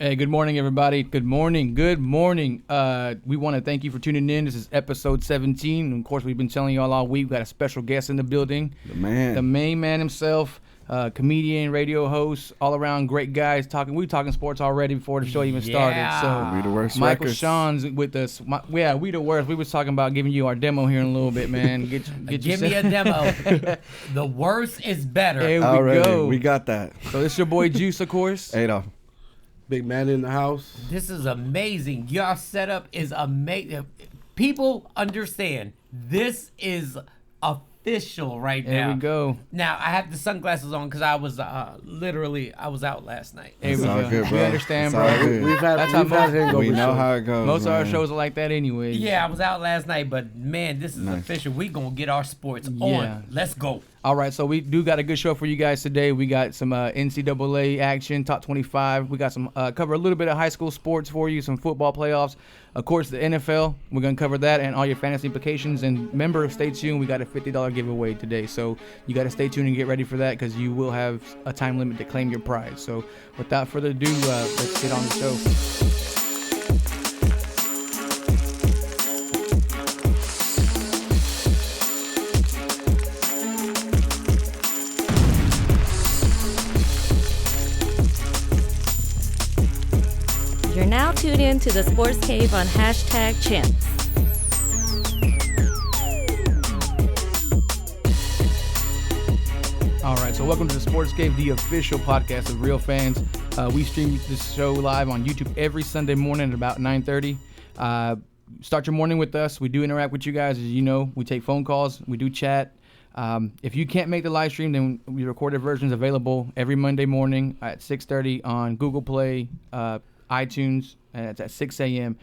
Hey, good morning, everybody. Good morning. Good morning. We want to thank you for tuning in. This is episode 17. And of course, we've been telling you all week. We got a special guest in the building. The man. The main man himself. Comedian, radio host, all around great guys. We were talking sports already before the show even started. So We the worst Michael records. Shawn's with us. We the worst. We was talking about giving you our demo here in a little bit, man. Give me a demo. The worse is better. There we Already, go. we got that. So this your boy Juice, of course. Adolf. Big man in the house. This is amazing. Your setup is amazing. People understand this is official right now. There we go. Now I have the sunglasses on because I was I was out last night. There It's we all go. good, bro. We understand, It's bro. all good. We've had him go We for know sure. how it goes. Most of our man. shows are like that anyway. Yeah, I was out last night, but man, this is Nice. official. We gonna get our sports Yeah. on. Let's go. All right, so we do got a good show for you guys today. We got some NCAA action, top 25. We got some cover a little bit of high school sports for you, some football playoffs. Of course, the NFL. We're gonna cover that and all your fantasy implications. And remember, stay tuned. We got a $50 giveaway today, so you got to stay tuned and get ready for that because you will have a time limit to claim your prize. So, without further ado, let's get on the show. You're now tuned in to the Sports Cave on #Champs. All right, so welcome to the Sports Cave, the official podcast of real fans. We stream this show live on YouTube every Sunday morning at about 9:30. Start your morning with us. We do interact with you guys, as you know. We take phone calls. We do chat. If you can't make the live stream, then we recorded versions available every Monday morning at 6:30 on Google Play, iTunes, and it's at 6 a.m.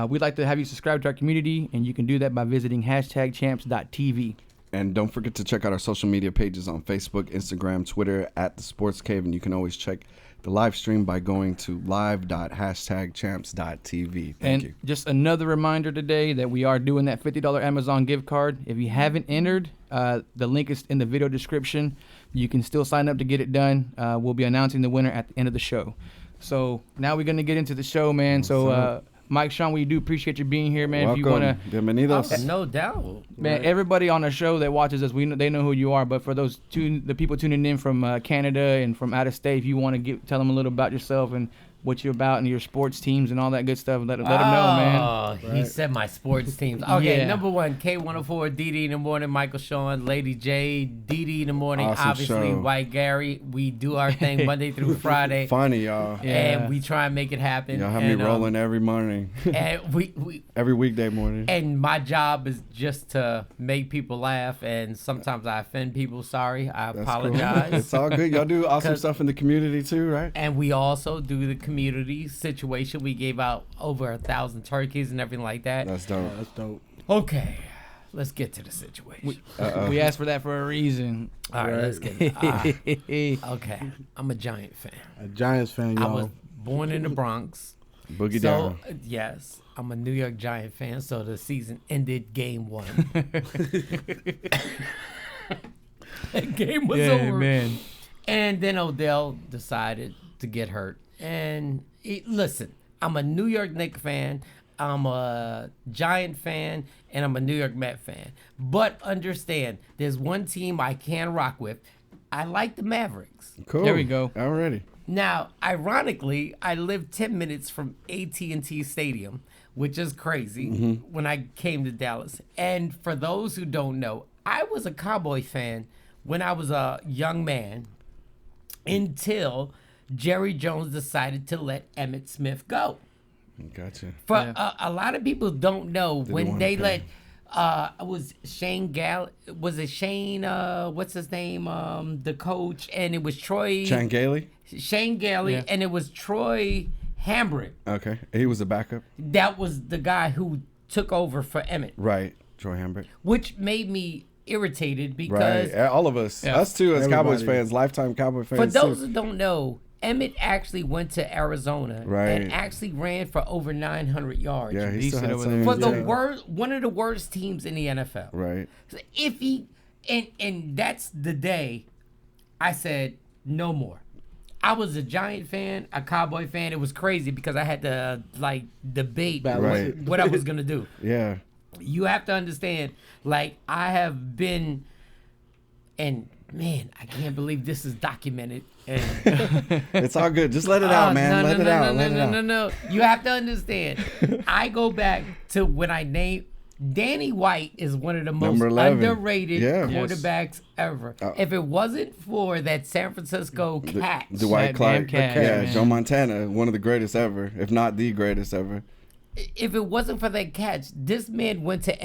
We'd like to have you subscribe to our community, and you can do that by visiting #champs.tv. And don't forget to check out our social media pages on Facebook, Instagram, Twitter, at The Sports Cave. And you can always check the live stream by going to live.#champs.tv. Thank you. Just another reminder today that we are doing that $50 Amazon gift card. If you haven't entered, the link is in the video description. You can still sign up to get it done. We'll be announcing the winner at the end of the show. So now we're going to get into the show, man. So Mike, Shawn, we do appreciate you being here, man. Welcome. If you want to, Bienvenidos. No doubt. man, everybody on the show that watches us, they know who you are. But for the people tuning in from Canada and from out of state, if you want to tell them a little about yourself and what you're about and your sports teams and all that good stuff, let them know, man. Oh, he said my sports teams. Okay, Yeah. number one, K104 DeDe in the morning, Michael Shawn, Lady J, DeDe in the morning, Awesome obviously show. White Gary. We do our thing Monday through Friday. Funny, y'all. Yeah. And we try and make it happen. Y'all have me rolling every morning. And we Every weekday morning. and my job is just to make people laugh, and sometimes I offend people. Sorry, I That's cool. apologize. It's all good. Y'all do awesome 'Cause- stuff in the community too, right? And we also do the community situation. We gave out over 1,000 turkeys and everything like that. That's dope. That's dope. Okay, let's get to the situation. We asked for that for a reason. All right, let's get it. Okay, I'm a Giant fan. A Giants fan, I y'all. was born in the Bronx. Boogie So, down. yes, I'm a New York Giant fan, so the season ended game 1. That game was over. man. And then Odell decided to get hurt. And listen, I'm a New York Knicks fan, I'm a Giant fan, and I'm a New York Met fan. But understand, there's one team I can rock with. I like the Mavericks. Cool. There we go. Already. Now, ironically, I live 10 minutes from AT&T Stadium, which is crazy, when I came to Dallas. And for those who don't know, I was a Cowboy fan when I was a young man until Jerry Jones decided to let Emmitt Smith go. Gotcha. For a lot of people don't know when wanna they pay. let was Shane what's his name, the coach, and it was Troy Chan Gailey? Shane Gailey, Yeah. and it was Troy Hambrick. Okay. He was a backup. That was the guy who took over for Emmett, Right. Troy Hambrick. which made me irritated because Right. All of us. Yeah. Us too as Cowboys Everybody. fans, lifetime Cowboy fans. for those too. who don't know, Emmett actually went to Arizona Right. and actually ran for over 900 yards. Yeah, he Decent still had over some. there. For the yeah. one of the worst teams in the NFL. Right. So if he and that's the day I said no more. I was a Giant fan, a Cowboy fan. It was crazy because I had to like debate Right. what I was gonna do. Yeah. You have to understand, like I have been, and man, I can't believe this is documented. And It's all good. Just let it out, man. Let it out. No. You have to understand. I go back to when I named Danny White is one of the most Number 11. underrated Yeah. quarterbacks ever. If it wasn't for that San Francisco catch, Dwight That Clark. damn catch, Yeah, man. Joe Montana, one of the greatest ever, if not the greatest ever. if it wasn't for that catch, this man went to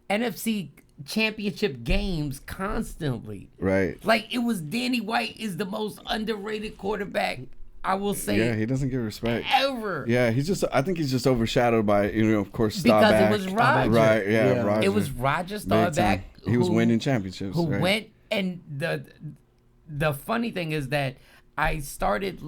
NFC championship games constantly. Right. Like it was Danny White is the most underrated quarterback, I will say, Yeah, he doesn't get respect. ever. Yeah, I think he's just overshadowed by, of course, Because Staubach. it was Roger. Right, yeah, Yeah. Roger. It was Roger Big Staubach. time. He was who- winning championships. Who right? went, and the funny thing is that I started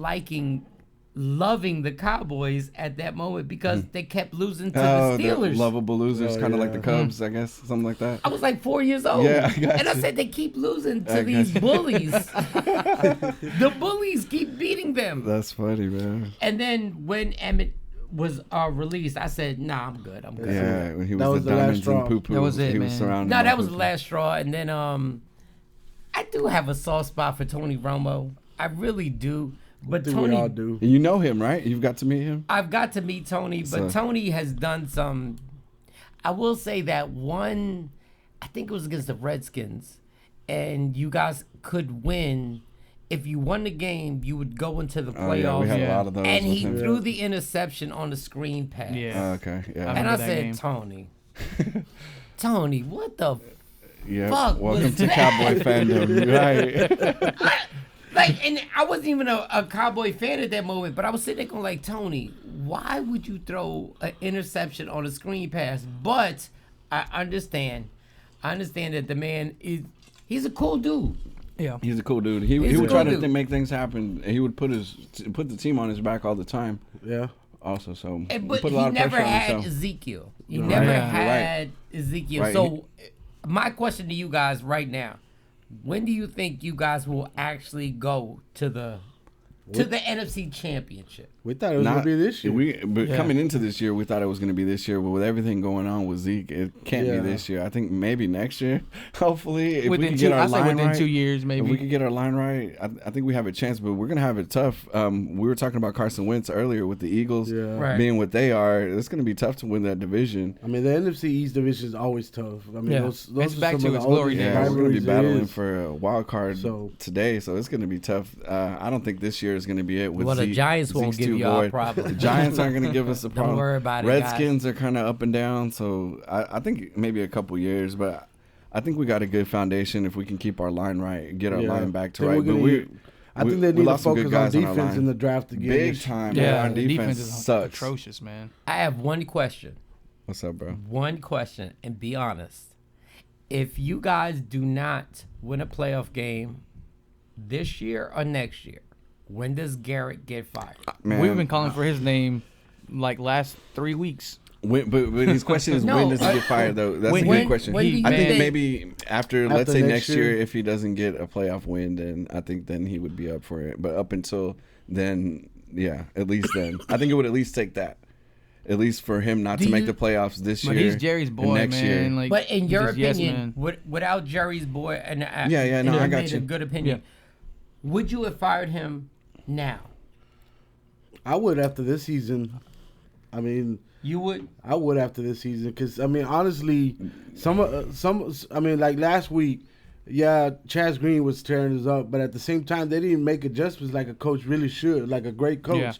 loving the Cowboys at that moment because they kept losing to the they're Steelers. lovable losers, Oh, kind of like yeah. the Cubs, I guess, something like that. I was like 4 years old. Yeah, I got and I you. said they keep losing to I these got you. bullies. The bullies keep beating them. That's funny, man. And then when Emmett was released, I said, "Nah, I'm good. I'm good." Yeah, when he That was, was the the last diamonds and straw. poo-poo. That was it, he was man. surrounded No, by that was the poo-poo. last straw. And then I do have a soft spot for Tony Romo. I really do. But I think Tony, we all do. You know him, right? You've got to meet him? I've got to meet Tony, but So- Tony has done some. I will say that one, I think it was against the Redskins, and you guys could win. If you won the game, you would go into the Oh, yeah, we playoffs. had Yeah. a lot of those. And with he him. threw the interception on the screen pass. Yeah. Oh, okay, yeah. And remember I that said, game. Tony, Tony, what the Yeah. fuck Welcome was to that? Cowboy fandom. Right. Like, and I wasn't even a Cowboy fan at that moment, but I was sitting there going like, Tony, why would you throw an interception on a screen pass? But I understand that the man he's a cool dude. Yeah. He's a cool dude. He He's a would cool try to dude. make things happen. He would put the team on his back all the time. Yeah. Also, so But put a he lot of never pressure on had himself. Ezekiel. He Right. never Yeah. had Ezekiel. Right. So my question to you guys right now, when do you think you guys will actually go to the NFC Championship? We thought it was going to be this year. But Yeah. coming into this year, we thought it was going to be this year. But with everything going on with Zeke, it can't Yeah. be this year. I think maybe next year. Hopefully, if we Within can two, get our I say line within right, 2 years, maybe. If we could get our line right, I think we have a chance. But we're going to have it tough. We were talking about Carson Wentz earlier with the Eagles Yeah. Right. being what they are. It's going to be tough to win that division. I mean, the NFC East division is always tough. I mean, Yeah. those It's are back some to of the its glory oldest days. Yeah, we're going to be rivalries there battling is. for a wild card So- today, so it's going to be tough. I don't think this year is going to be it. With Well, the Zeke. Giants won't Zeke's give too y'all a void. problem. The Giants aren't going to give us a problem. worry about it, guys. Redskins are kind of up and down, so I think maybe a couple years, but I think we got a good foundation if we can keep our line right, get our Yeah. line back to Think right. we're But gonna I think they need to lost some good focus on guys on our defense line. in the draft again. Big time. Yeah, Our the defense is sucks. atrocious, man. I have one question. What's up, bro? One question, and be honest. If you guys do not win a playoff game this year or next year, when does Garrett get fired? Man, We've been calling for his name like last 3 weeks. but his question is, No, when does he get fired, though? That's a when- good question. when do you I think think- maybe after let's After say next next year, year? if he doesn't get a playoff win, then I think then he would be up for it. But up until then, yeah, at least then. I think it would at least take that. At least for him not Do to make you- the playoffs this But year. he's Jerry's and boy, next man. year. Like, But in he's your just yes opinion, man. without Jerry's boy, and Yeah, no, and I you got made you. a good opinion, would you have fired him now? I would after this season. I mean, You would. I would after this season because I mean, honestly, I mean, like last week, yeah, Chaz Green was tearing us up, but at the same time, they didn't make adjustments like a coach really should, like a great coach. Yeah.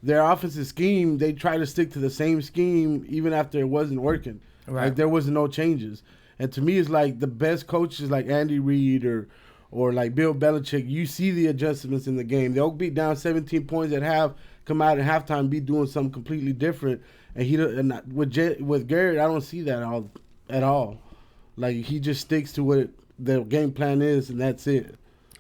Their offensive scheme, they try to stick to the same scheme even after it wasn't working. Right. Like there was no changes. And to me, it's like the best coaches like Andy Reid or like Bill Belichick, you see the adjustments in the game. They'll be down 17 points at half, come out at halftime, be doing something completely different. And with Garrett, I don't see that at all. Like he just sticks to what the game plan is, and that's it.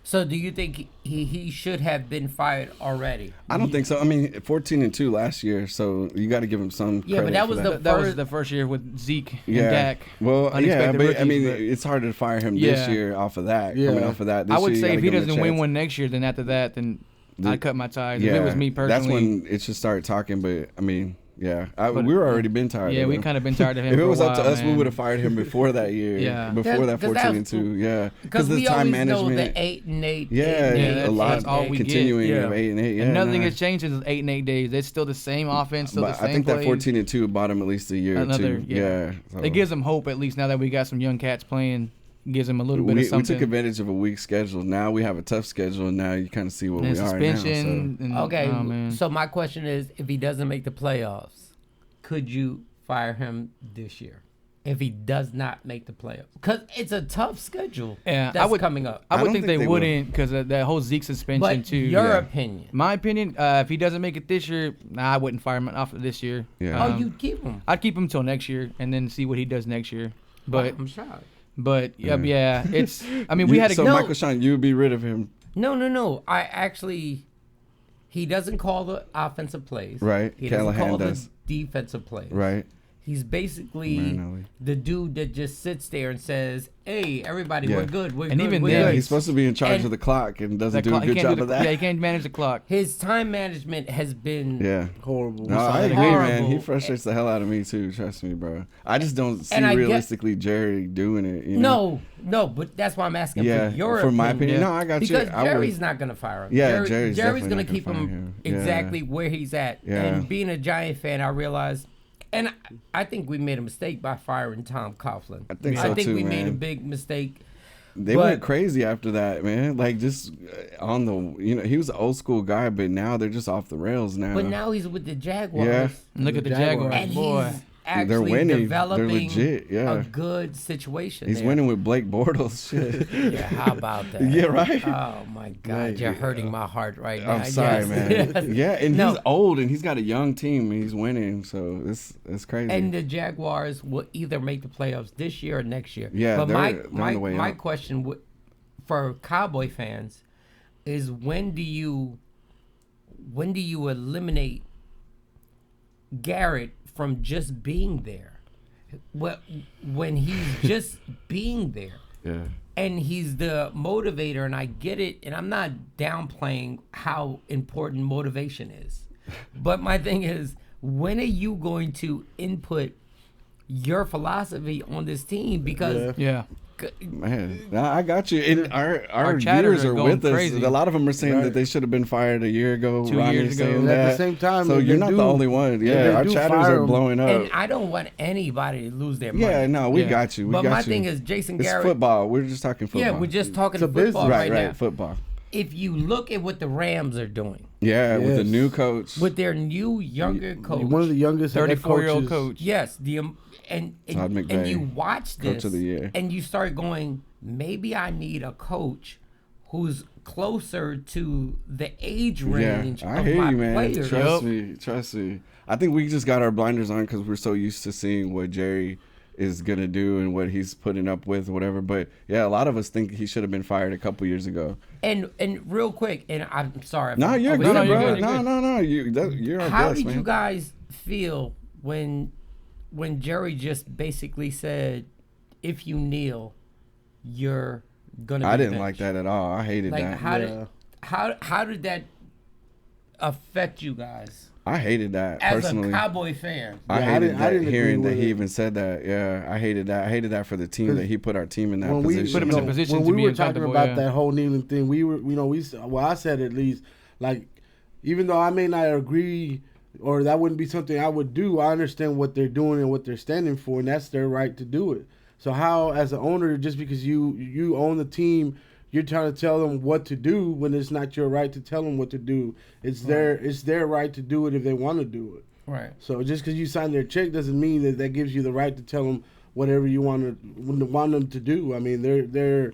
So do you think he should have been fired already? I don't think so. I mean, 14-2 last year, so you got to give him some Yeah, but credit that for was That was the first year with Zeke and Dak. Well, yeah, Unexpected but I rookies, mean, but- it's harder to fire him this Yeah. year off of that. Yeah. Coming off of that, this I would year, you say gotta if he give him a doesn't win chance. one next year, then after that, then I'd cut my ties. If it was me personally. That's when it should start talking. But I mean, we were already been tired. Yeah, of we him. kind of been tired of him. If for it was a up to while, us, we man. would have fired him before that year. Yeah. Before that 14-2. Yeah, because the we time always management. know the 8-8. Yeah, 8-8, a lot. that's all we get. Continuing Yeah. of 8-8. Yeah, And nothing has changed in those 8 and 8 days. It's still the same offense, still the But same I think plays. that 14-2 bought him at least a year or two. So. It gives them hope at least now that we got some young cats playing. Gives them a little bit of We something. took advantage of a weak schedule. Now we have a tough schedule, and now you kind of see what and we are suspension. now. And, Okay, oh, man. so my question is, if he doesn't make the playoffs, could you fire him this year? If he does not make the playoffs, because it's a tough schedule. Yeah, that's coming up. I would don't think think they they will. wouldn't because of that whole Zeke suspension But too. your Yeah. opinion? My opinion, if he doesn't make it this year, I wouldn't fire him off this year. Yeah. Oh, you'd keep him. I'd keep him till next year and then see what he does next year. But I'm shocked. yeah, it's. I mean, we had to So go. Michael Shawn, you would be rid of him, No. He doesn't call the offensive plays. Right. He doesn't Callahan call does. the defensive plays. right? He's basically Marinelli. the dude that just sits there and says, "Hey, everybody, Yeah. we're good. We're And good. even we're then- good." He's supposed to be in charge And of the clock and doesn't that do clock- a he good can't job do of the- that. Yeah, he can't manage the clock. His time management has been Yeah. Horrible. No, I agree, Horrible. man. He frustrates the hell out of me too. Trust me, bro. I just don't see And I get- realistically Jerry doing it. You know? no, but that's why I'm asking Yeah, for your for my opinion. opinion. No, I got you. Because I would- Jerry's not gonna fire him. Yeah, Jerry's Jerry's definitely gonna not gonna keep fire him him. Yeah. exactly where he's at. Yeah. And being a Giant fan, I realized, and I think we made a mistake by firing Tom Coughlin. I think so, too, we made a man. big mistake. They But- went crazy after that, man. Like just on the, he was an old school guy, but now they're just off the rails now. But now he's with the Jaguars. Yeah. And look at the Jaguars. Jaguars, And boy. he's actually winning. They're developing legit, yeah. a good situation. he's there. winning with Blake Bortles. Shit. Yeah, how about that? Yeah, right? Oh my God, you're hurting my heart right now. I'm sorry, Yes, man. yes. Yeah, and No. he's old and he's got a young team and he's winning, so it's crazy. And the Jaguars will either make the playoffs this year or next year. Yeah, but they're my on the way my up. question for Cowboy fans is when do you eliminate Garrett from just being there? When he's just being there. yeah. And he's the motivator, and I get it, and I'm not downplaying how important motivation is. But my thing is, when are you going to input your philosophy on this team? Because Yeah. Man, I got you. And our chatters viewers are are going with us. crazy. A lot of them are saying Right. that they should have been fired a year ago. 2 Ronnie's years ago. saying And at the that. same time, so if you're they not do- the only one. if Yeah, they our do chatters fire are him- blowing up. and I don't want anybody to lose their money. Yeah, no, we Yeah. got you. We But got my you. thing is Jason It's Garrett. football. We're just talking football. Yeah, we're just talking It's a football business. right, right, now. football. If you look at what the Rams are doing Yeah, with the Yes. new coach. with their new younger coach, One of the youngest 34-year-old head coach. yes, and Todd and McVay, you watch this Coach of the Year. and you start going, maybe I need a coach who's closer to the age range I of hear my you, man. players. Trust me. I think we just got our blinders on because we're so used to seeing what Jerry is gonna do and what he's putting up with, whatever. But yeah, a lot of us think he should have been fired a couple years ago. And real quick, and I'm sorry. if No, I'm you're over- good, No, you're bro. good, you're good. No. You're our How guest, did man. you guys feel when Jerry just basically said, "If you kneel, you're gonna"? I be didn't like benched"? that at all. I hated Like that. how did that affect you guys I hated that as personally. a Cowboy fan? I Yeah, I hated didn't- I that didn't hearing agree that with he it. even said that. Yeah, I hated that. I hated that for the team that he put our team in that when we position. Put him in a position when to we be were talking uncomfortable, about yeah. that whole kneeling thing, we were, I said at least, like, even though I may not agree or that wouldn't be something I would do, I understand what they're doing and what they're standing for, and that's their right to do it. So how, as an owner, just because you own the team, you're trying to tell them what to do when it's not your right to tell them what to do. It's their right to do it if they want to do it. Right. So just because you sign their check doesn't mean that gives you the right to tell them whatever you want them to do. I mean, they're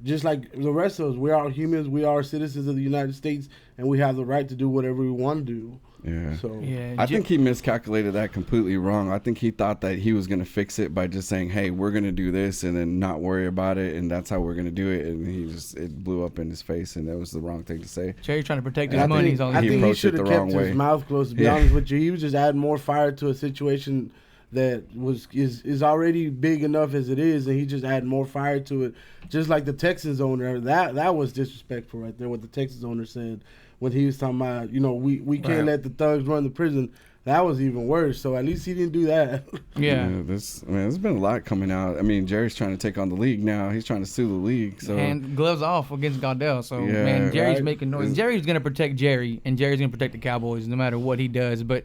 just like the rest of us. We are humans. We are citizens of the United States, and we have the right to do whatever we want to do. Yeah. So Yeah, I think he miscalculated that completely wrong. I think he thought that he was going to fix it by just saying, hey, we're going to do this and then not worry about it, and that's how we're going to do it. And it blew up in his face, and that was the wrong thing to say. Jerry's trying to protect And his money. He's I only He think he approached it should have the kept wrong his way. mouth closed. To be Yeah. honest with you, he was just adding more fire to a situation that is already big enough as it is, and he just added more fire to it. Just like the Texans owner, that was disrespectful right there. What the Texans owner said when he was talking about, we can't let the thugs run the prison. That was even worse. So at least he didn't do that. Yeah. There's been a lot coming out. I mean, Jerry's trying to take on the league now. He's trying to sue the league. So And gloves off against Goddell. So, Yeah, man, Jerry's right. making noise. Jerry's going to protect Jerry, and Jerry's going to protect the Cowboys no matter what he does. But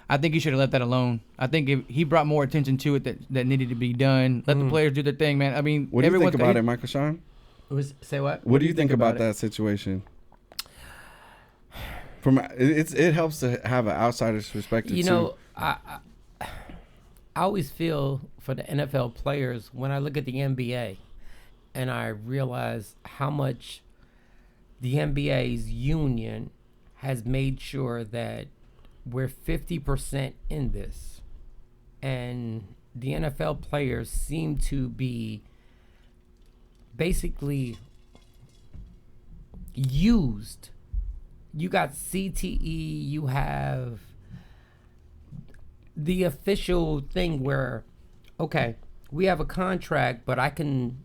I think he should have let that alone. I think if he brought more attention to it that needed to be done. Let the players do their thing, man. I mean, what do you think everyone's about it, Michael Shawn? Say what? What do you think about that situation? It helps to have an outsider's perspective too. I always feel for the NFL players when I look at the NBA and I realize how much the NBA's union has made sure that we're 50% in this. And the NFL players seem to be basically used. You got CTE, you have the official thing where, okay, we have a contract, but I can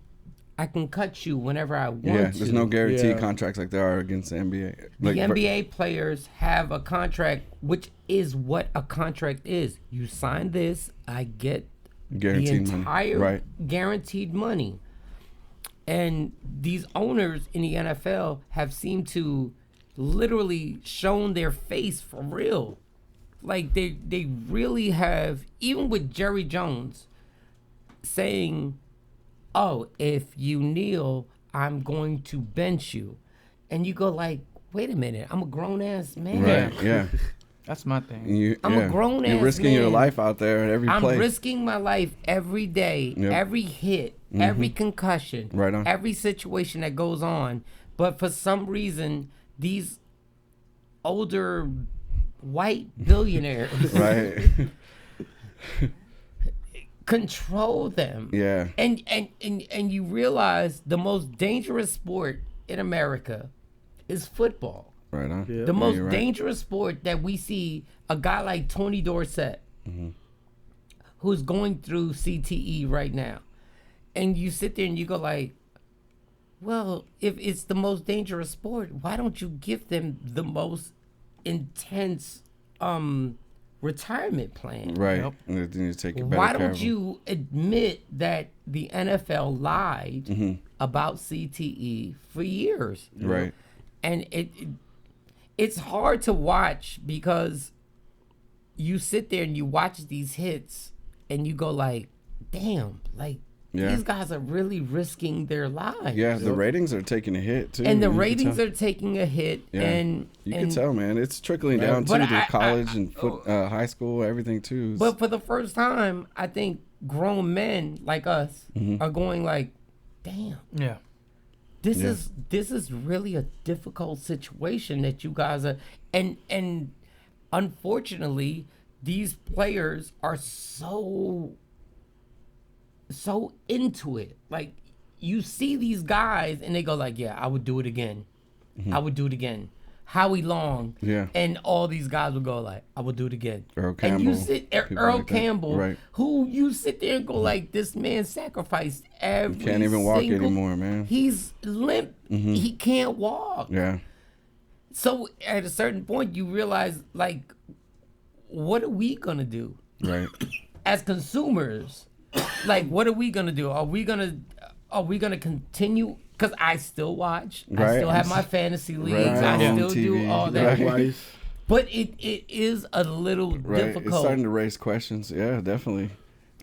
cut you whenever I want to. Yeah, there's no guarantee Yeah. contracts like there are against the NBA. The NBA players have a contract, which is what a contract is. You sign this, I get Guaranteed the money. entire Right. guaranteed money. And these owners in the NFL have seemed to literally shown their face for real. Like they really have, even with Jerry Jones saying, oh, if you kneel, I'm going to bench you. And you go like, wait a minute, I'm a grown ass man. Right. Yeah. That's my thing. I'm a grown-ass You're risking your man. life out there at every I'm play. risking my life every day, Yep. every hit, every concussion, Right on. every situation that goes on. But for some reason, these older white billionaires Right. control them. Yeah. And you realize the most dangerous sport in America is football. Right on. Yeah. The most you're right. dangerous sport that we see a guy like Tony Dorsett, who's going through CTE right now. And you sit there and you go like, well, if it's the most dangerous sport, why don't you give them the most intense retirement plan? Right. Yep. And then you take it better Why care don't of 'em. you admit that the NFL lied about CTE for years? Right. And it's hard to watch because you sit there and you watch these hits and you go like, damn, like Yeah. these guys are really risking their lives. Yeah, the ratings are taking a hit too. And the You can ratings tell. are taking a hit. Yeah. And You and, can tell, man. It's trickling down to But the college and high school, everything too. But for the first time, I think grown men like us are going like, damn. Yeah. This is really a difficult situation that you guys are, and unfortunately these players are so into it. Like you see these guys and they go like, yeah, I would do it again. I would do it again. Howie Long, Yeah. and all these guys would go like, I will do it again. Earl And you Campbell, sit people Earl like that. Campbell, Right. who you sit there and go like, this man sacrificed every. Can't even walk single- anymore, man. He's limp. He can't walk. Yeah. So at a certain point, you realize like, what are we gonna do Right. as consumers? Like, what are we gonna do? Are we gonna continue? Because I still watch. I Right. still have my fantasy leagues. Right. I On still do TV. all that. Right. Likewise. But it is a little Right. It's difficult. starting to raise questions. Yeah, definitely.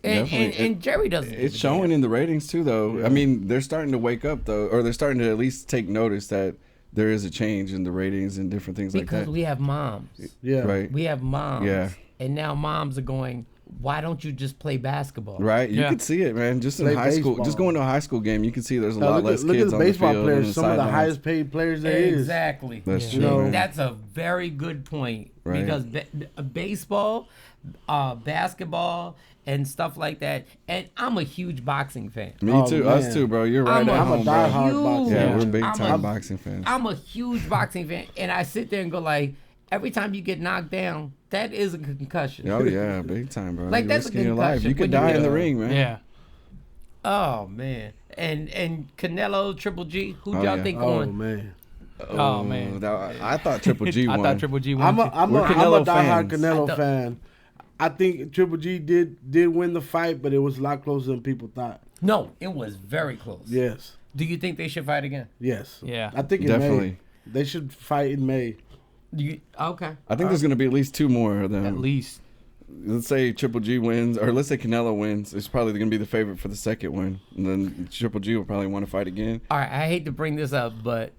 and Jerry doesn't. It's showing in the ratings too, though. I mean, they're starting to wake up, though, or they're starting to at least take notice that there is a change in the ratings and different things like because that. we have moms. Yeah. Right. We have moms. Yeah. And now moms are going, why don't you just play basketball? Right, you Yeah. can see it, man. Just in Play high school, baseball. just going to a high school game, you can see there's a lot Look less at the kids on the baseball field. players. and Some of the sidelines. highest paid players there is. Exactly. That's You true. know, man. That's a very good point Right. because baseball, basketball, and stuff like that. And I'm a huge boxing fan. Me Oh, too, man. us too, bro. You're right I'm at a home, bro. diehard boxer. Yeah, Yeah. we're big I'm time a- boxing fans. I'm a huge boxing fan, and I sit there and go like, every time you get knocked down, that is a concussion. Oh yeah, big time, bro. Like, You're that's a risking your life. concussion You could when die you- in the ring, man. Yeah. Oh man. And Canelo, Triple G, who Oh, y'all yeah. think Oh won? man. Oh, man. I thought Triple G won. I thought Triple G won. I'm a We're Canelo diehard fans. Canelo fan. I think Triple G did win the fight, but it was a lot closer than people thought. No, it was very close. Yes. Do you think they should fight again? Yes. Yeah. I think in Definitely. May. They should fight in May. Okay. I think there's going to be at least 2 more of them. At least. Let's say Triple G wins, or let's say Canelo wins. It's probably going to be the favorite for the second win. And then Triple G will probably want to fight again. All right. I hate to bring this up, but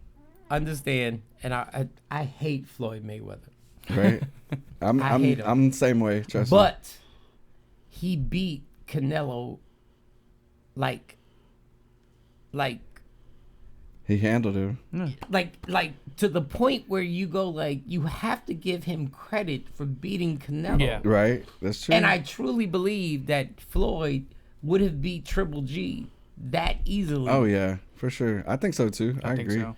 understand, and I hate Floyd Mayweather. Right? I hate him. I'm the same way, trust me. But he beat Canelo like He handled him. to the point where you go like you have to give him credit for beating Canelo. Yeah. Right? That's true. And I truly believe that Floyd would have beat Triple G that easily. Oh, yeah. For sure. I think so, too. I think agree. so.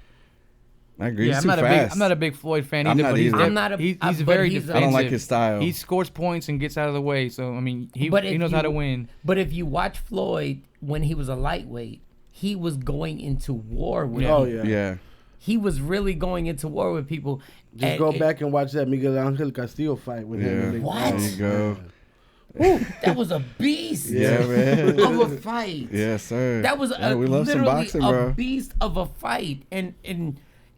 I agree. Yeah, He's I'm too not fast. I'm not a big Floyd fan I'm either. not But he's either. I'm not a- he's but very he's a- defensive. I don't like his style. He scores points and gets out of the way. So I mean, he But if knows how you- to win. But if you watch Floyd when he was a lightweight, he was going into war with Oh, people. yeah. Yeah. He was really going into war with people. Just And go it- back and watch that Miguel Angel Castillo fight with him. Yeah. and they- What? There you go. Woo, that was a beast Yeah, man. of a fight. Yes, sir. That was Yeah, we love some literally boxing, a bro. beast of a fight. And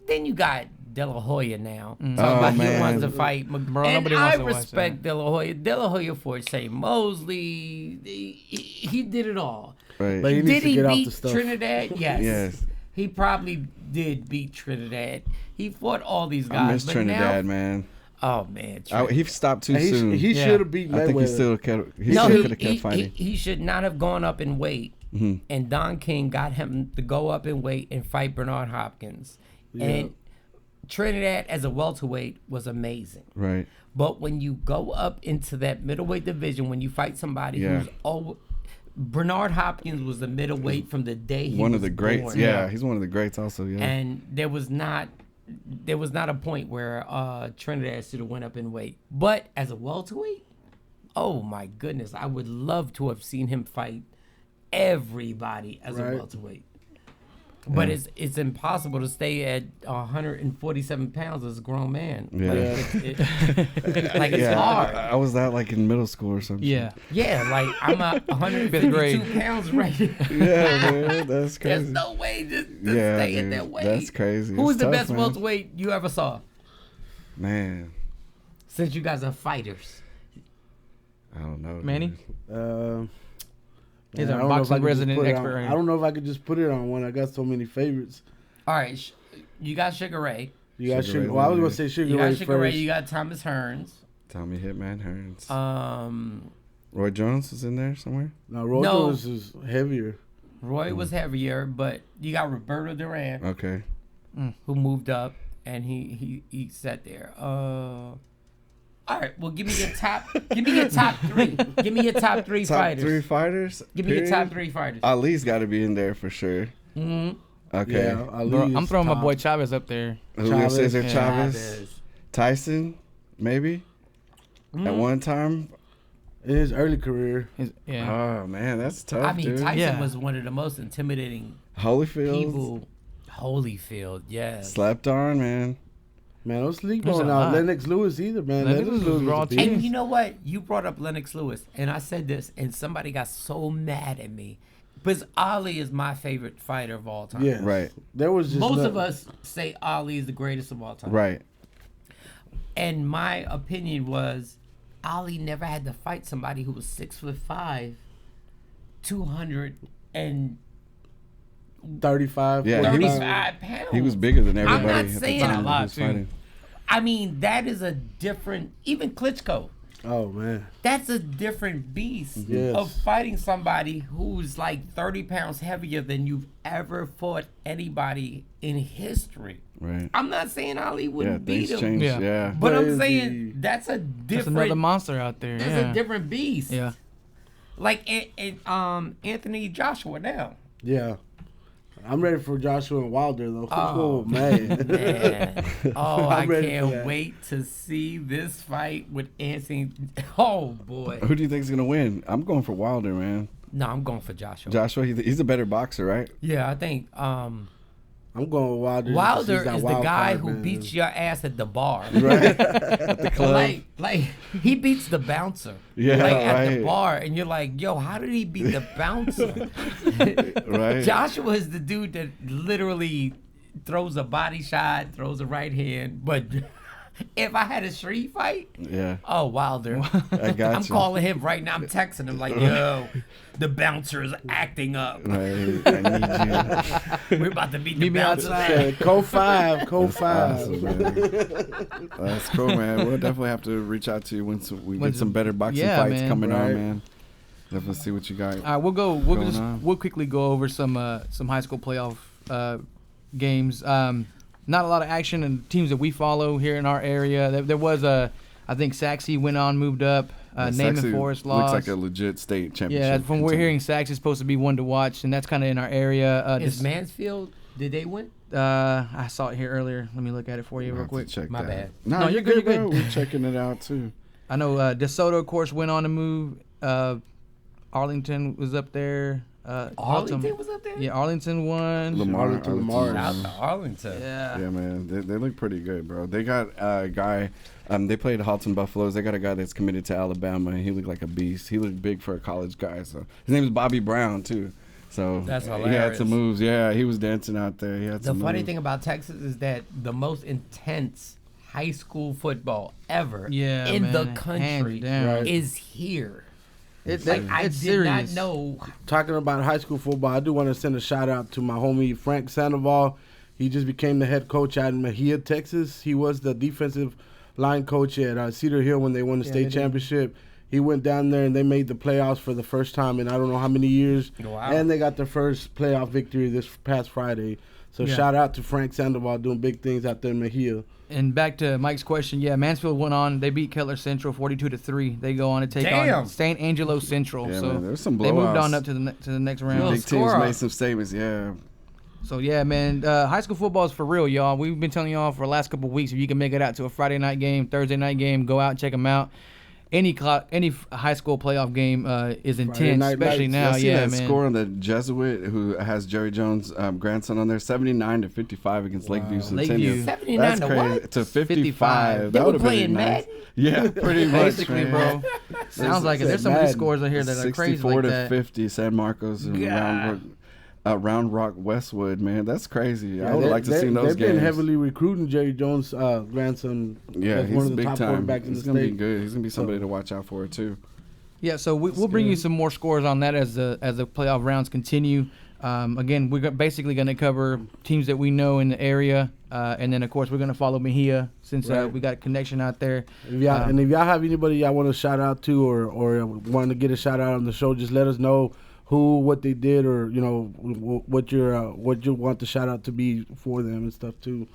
then you got De La Hoya now. Talking Oh, about he man. wants to fight. Bro, and nobody I wants to watch respect De La Hoya. De La Hoya for Shane Mosley. He did it all. Right. But he needs Did to he get off beat the stuff. Trinidad? Yes. Yes. He probably did beat Trinidad. He fought all these I guys. miss but Trinidad, now, man. oh man, He stopped too And soon. he Yeah. should have beat Mayweather. I think he still kept. He no, still could have kept fighting. he should not have gone up in weight. Mm-hmm. And Don King got him to go up in weight and fight Bernard Hopkins. And Trinidad as a welterweight was amazing. Right. But when you go up into that middleweight division, when you fight somebody Yeah. who's Bernard Hopkins was the middleweight from the day he One was of the greats. born. Yeah, he's one of the greats also. Yeah. And there was not a point where Trinidad should have went up in weight. But as a welterweight, oh my goodness, I would love to have seen him fight everybody as a Right. welterweight. But it's impossible to stay at 147 pounds as a grown man. Yeah. Like it's hard. I was that like in middle school or something. Yeah. Yeah, like I'm at Fifth 152 grade. pounds right now. Yeah, man, that's crazy. There's no way just to Yeah, stay at dude, that weight. that's crazy. Who was It's the tough, best man. welterweight you ever saw? Man, Since you guys are fighters. I don't know. Manny? dude. He's I our don't know if I boxing could just resident put it expert on- right I here. don't know if I could just put it on one. I got so many favorites. All right, you got Sugar Ray. You got Sugar Sugar. Ray Well, I was Leonard. gonna say Sugar You Ray got Sugar Ray. first. You got Thomas Hearns. Tommy Hitman Hearns. Roy Roy Jones is in there somewhere. No, Roy No. Jones is heavier. was heavier, but you got Roberto Duran, Okay. who moved up, and he sat there. All right, well, give me your top. Give me your top three. Give me your top three Top fighters. 3 fighters. Give me your period? top 3 fighters. Ali's got to be in there for sure. Mm-hmm. Okay. Yeah, Ali Bro, is I'm throwing my top. boy Chavez up there. Julio Chavez. Cesar Yeah. Chavez. Tyson, maybe. At one time. in his early career. Yeah. Oh man, that's tough, I mean, dude. Tyson Yeah. was one of the most intimidating Holyfield people. Holyfield, yes. slept on, man. Man, don't sleep There's on a lot. Lennox Lewis either, man. Lennox Lennox was Lewis raw was a too. beast. And you know what? You brought up Lennox Lewis, and I said this, and somebody got so mad at me. Because Ali is my favorite fighter of all time. Yes. Right. There was just Most no- of us say Ali is the greatest of all time. Right. And my opinion was Ali never had to fight somebody who was 6'5", 235 35. Yeah, he was- pounds. He was bigger than everybody. not at the saying time a that lot, he was too. fighting. I mean, that is a different. Even Klitschko. Oh man. That's a different beast Yes. of fighting somebody who's like 30 pounds heavier than you've ever fought anybody in history. Right. I'm not saying Ali Yeah, wouldn't beat things him, change. Yeah. Yeah. but I'm Crazy. saying that's a There's different. another monster out there. That's Yeah. a different beast. Yeah. Like Anthony Joshua now. Yeah. I'm ready for Joshua and Wilder though. Oh, Oh, man. Man. Oh, I I'm ready for can't that. wait to see this fight with Anthony. Oh boy. Who do you think's gonna win? I'm going for Wilder, man. No, I'm going for Joshua. Joshua, he's a better boxer, right? Yeah, I think I'm going with Wilder. Wilder He's that is the wild guy card, who man. beats your ass at the bar. Right. At the club. Like he beats the bouncer. Yeah, like at the right. bar, and you're like, yo, how did he beat the bouncer? Right. Joshua is the dude that literally throws a body shot, throws a right hand, but. If I had a street fight, Yeah. oh Wilder, I got I'm you. calling him right now. I'm texting him like, yo, the bouncer is acting up. Right. I need you. We're about to beat the Meet me bouncer. outside. Code 5. Awesome, man. That's cool, man. We'll definitely have to reach out to you once we get some better boxing Yeah, fights man. coming Right. on, man. Definitely see what you got. All right, we'll go. Going on. We'll quickly go over some high school playoff games. Not a lot of action and teams that we follow here in our area. There was I think Saxe went on, moved up. Naaman Saxe Forest lost. looks like a legit state championship. Yeah, from what we're hearing, Saxe is supposed to be one to watch, and that's kind of in our area. Is Mansfield? Did they win? I saw it here earlier. Let me look at it for you We'll real have to quick. check My that. bad. No, you're good, bro. We're checking it out too. I know DeSoto, of course, went on to move. Arlington was up there. Arlington was up there? Yeah, Arlington won. Lamar. Lamar. Shout out to Arlington. Yeah. Yeah, man, they look pretty good, bro. They got a guy. They played Halton Buffaloes. They got a guy that's committed to Alabama, and he looked like a beast. He looked big for a college guy. So his name is Bobby Brown too. So That's He had hilarious. some moves. Yeah, he was dancing out there. He had The some funny moves. thing about Texas is that the most intense high school football ever Yeah, in man, the hands country down. Right. is here. It's I it's did serious. not know. Talking about high school football, I do want to send a shout out to my homie Frank Sandoval. He just became the head coach out in Mejia, Texas. He was the defensive line coach at Cedar Hill when they won the Yeah, state they did. championship. He went down there and they made the playoffs for the first time in I don't know how many years. Wow. And they got their first playoff victory this past Friday. So Yeah. shout out to Frank Sandoval doing big things out there in Mejia. And back to Mike's question, yeah, Mansfield went on. They beat Kettler Central 42-3. They go on to take Damn. on St. Angelo Central. Yeah, so man, there's some they moved blowouts. on up to the next round. Little Big score teams up. made some statements. Yeah, So yeah, man, high school football is for real, y'all. We've been telling y'all for the last couple of weeks, if you can make it out to a Friday night game, Thursday night game, go out and check them out. Any high school playoff game is intense, night especially lights. now. I see Yeah, that man. score on the Jesuit, who has Jerry Jones' grandson on there, 79-55 against Lakeview Centennial. Lakeview. 79 That's to crazy. what? To 55. 55. They That were would have been playing nice. Madden? Yeah, pretty much, Basically, man. bro. Sounds like it. There's some good Madden. scores in here that are crazy 64 like to that. 50, San Marcos and Round Rock Westwood, man. That's crazy. I would they- have liked to they- see those They've games. been heavily recruiting Jerry Jones' grandson. Yeah, as he's one of the big top time. quarterbacks in He's the gonna be state. good. He's gonna be somebody to watch out for too. Yeah, so we'll bring you some more scores on that as the playoff rounds continue. Again, we're basically going to cover teams that we know in the area, and then of course we're going to follow Mejia since Right. we got a connection out there. If y'all, and if y'all have anybody y'all want to shout out to or want to get a shout out on the show, just let us know who, what they did, or what you want the shout out to be for them and stuff too.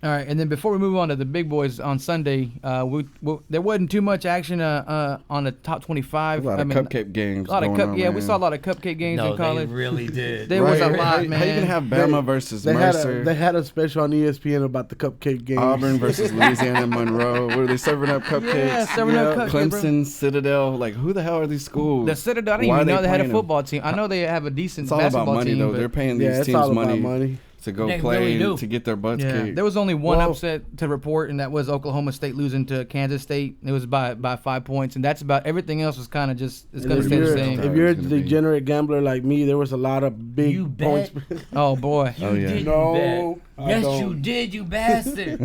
All right, and then before we move on to the big boys on Sunday, there wasn't too much action on the top 25. A lot of cupcake games. A lot of going on, we man. saw a lot of cupcake games No, in college. they really did. There was a Right. lot, How man. you gonna have Bama versus They Mercer? had a special on ESPN about the cupcake game. Auburn versus Louisiana Monroe. What are they serving up cupcakes? Yeah, serving up cupcakes, bro. Clemson, Citadel. Like, who the hell are these schools? The Citadel, I didn't Why even are know they had a playing football team. I know they have a decent It's all about basketball money, team. though. but- They're paying Yeah, these it's teams all about money money. to go They play really do. and to get their butts Yeah, kicked. there was only one Well- upset to report, and that was Oklahoma State losing to Kansas State. It was by 5 points, and that's about everything else was kind of just it's And going to if stay the you're- same. If you're a It's gonna be- degenerate gambler like me, there was a lot of big You points. bet. Oh boy, Oh, yeah. Didn't No, bet. I Yes, don't. you did, you bastard.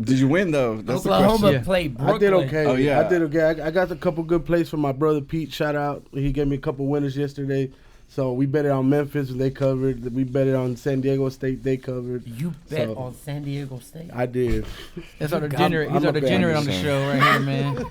Did you win though? That's the Oklahoma question. Yeah. played Brooklyn. I did okay. Oh, yeah. I did okay. I got a couple good plays from my brother Pete. Shout out. He gave me a couple winners yesterday. So we bet it on Memphis, they covered. We bet it on San Diego State, they covered. You bet So- on San Diego State. I did. that's our I'm- degenerate. He's I'm our a fan. degenerate on the show right here, man.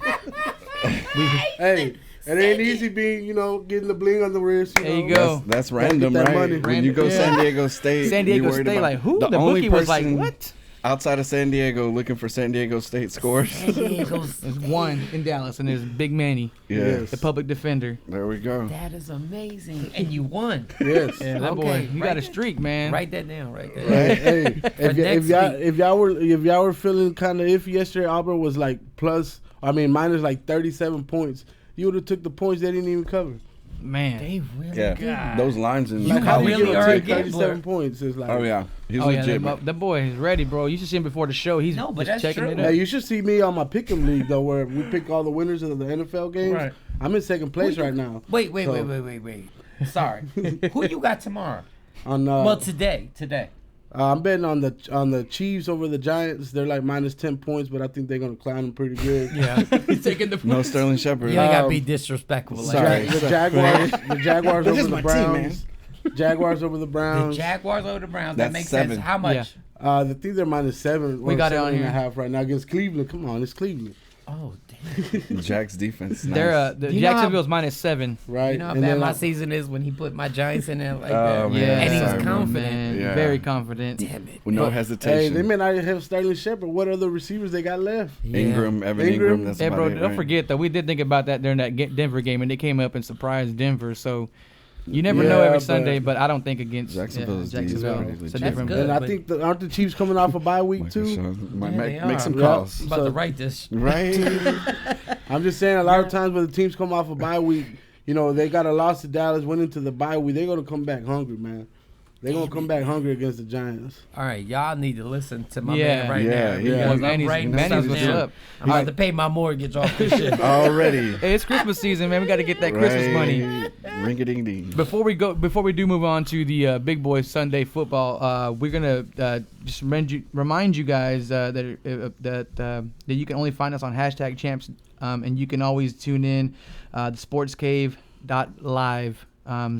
Hey, it ain't easy being, getting the bling on the wrist. There you go. That's random, that right? money. When you go Yeah. San Diego State, San you're Diego worried State, about- like who? The only bookie was like, person what? outside of San Diego looking for San Diego State scores. San Diego's. There's one in Dallas, and there's Big Manny, Yes. the public defender. There we go. That is amazing. And you won. Yes. Yeah, that boy, Okay, you right got a there. streak, man. Write that down right there. Hey, next if y'all were feeling kind of iffy yesterday, Auburn was like minus like 37 points. You would have took the points they didn't even cover. Man. They really Yeah, got. those lines in You college really were are a too. gambler. 37 points is like. Oh yeah, he's Oh yeah, legit. man. that boy is ready, bro. You should see him before the show. He's No, but just that's checking true. it Hey, up. you should see me on my pick'em league though, where we pick all the winners of the NFL games. Right. I'm in second place right now. Wait. So- Sorry. Who you got tomorrow? On Well, today. I'm betting on the Chiefs over the Giants. They're like minus 10 points, but I think they're gonna clown them pretty good. Yeah, he's taking the No Sterling Shepard. You ain't gotta be disrespectful. Like sorry. that. The Jaguars This over is the my team, Browns. Jaguars over the The Browns. Jaguars over the Browns. That's That makes 7. sense. How much? I think they're minus 7. We got it on 7.5 here. right now against Cleveland. Come on, it's Cleveland, Oh, damn. Jack's defense. They're Nice. the You know how- Jacksonville's -7. right? You know how And bad then my I- season is when he put my Giants in there like Oh, that. man. Yeah, And he's Sorry, confident. man. Yeah. Very confident. Damn it. With no Hey, hesitation. they may not have Sterling Shepard. What other receivers they got left? Yeah. Evan Ingram. Ingram. That's Yeah, about bro. it, Don't right? forget though. We did think about that during that Denver game, and they came up and surprised Denver. So you never Yeah, know every but- Sunday, but I don't think against Jacksonville's D is Jacksonville. pretty It's a legit. different. Good. And I but- think aren't the Chiefs coming off a bye week Michael too? Shawn. Might Yeah, make, they make are. some Yeah. calls. I'm about to write this. Right? I'm just saying a lot of times when the teams come off a bye week, you know, they got a loss to Dallas, went into the bye week. They're gonna come back hungry, man. They're gonna come back hungry against the Giants. All right, y'all need to listen to my Yeah. man right Yeah, now. yeah. Because Well, I'm Manny's writing Manny's something what's down. up. I'm about to pay my mortgage off this shit. Already. Hey, it's Christmas season, man. We got to get that Christmas money. Ring a ding ding. Before we do move on to the Big Boys Sunday football, we're gonna just remind you guys that you can only find us on #champs, and you can always tune in DaSportzCave.live.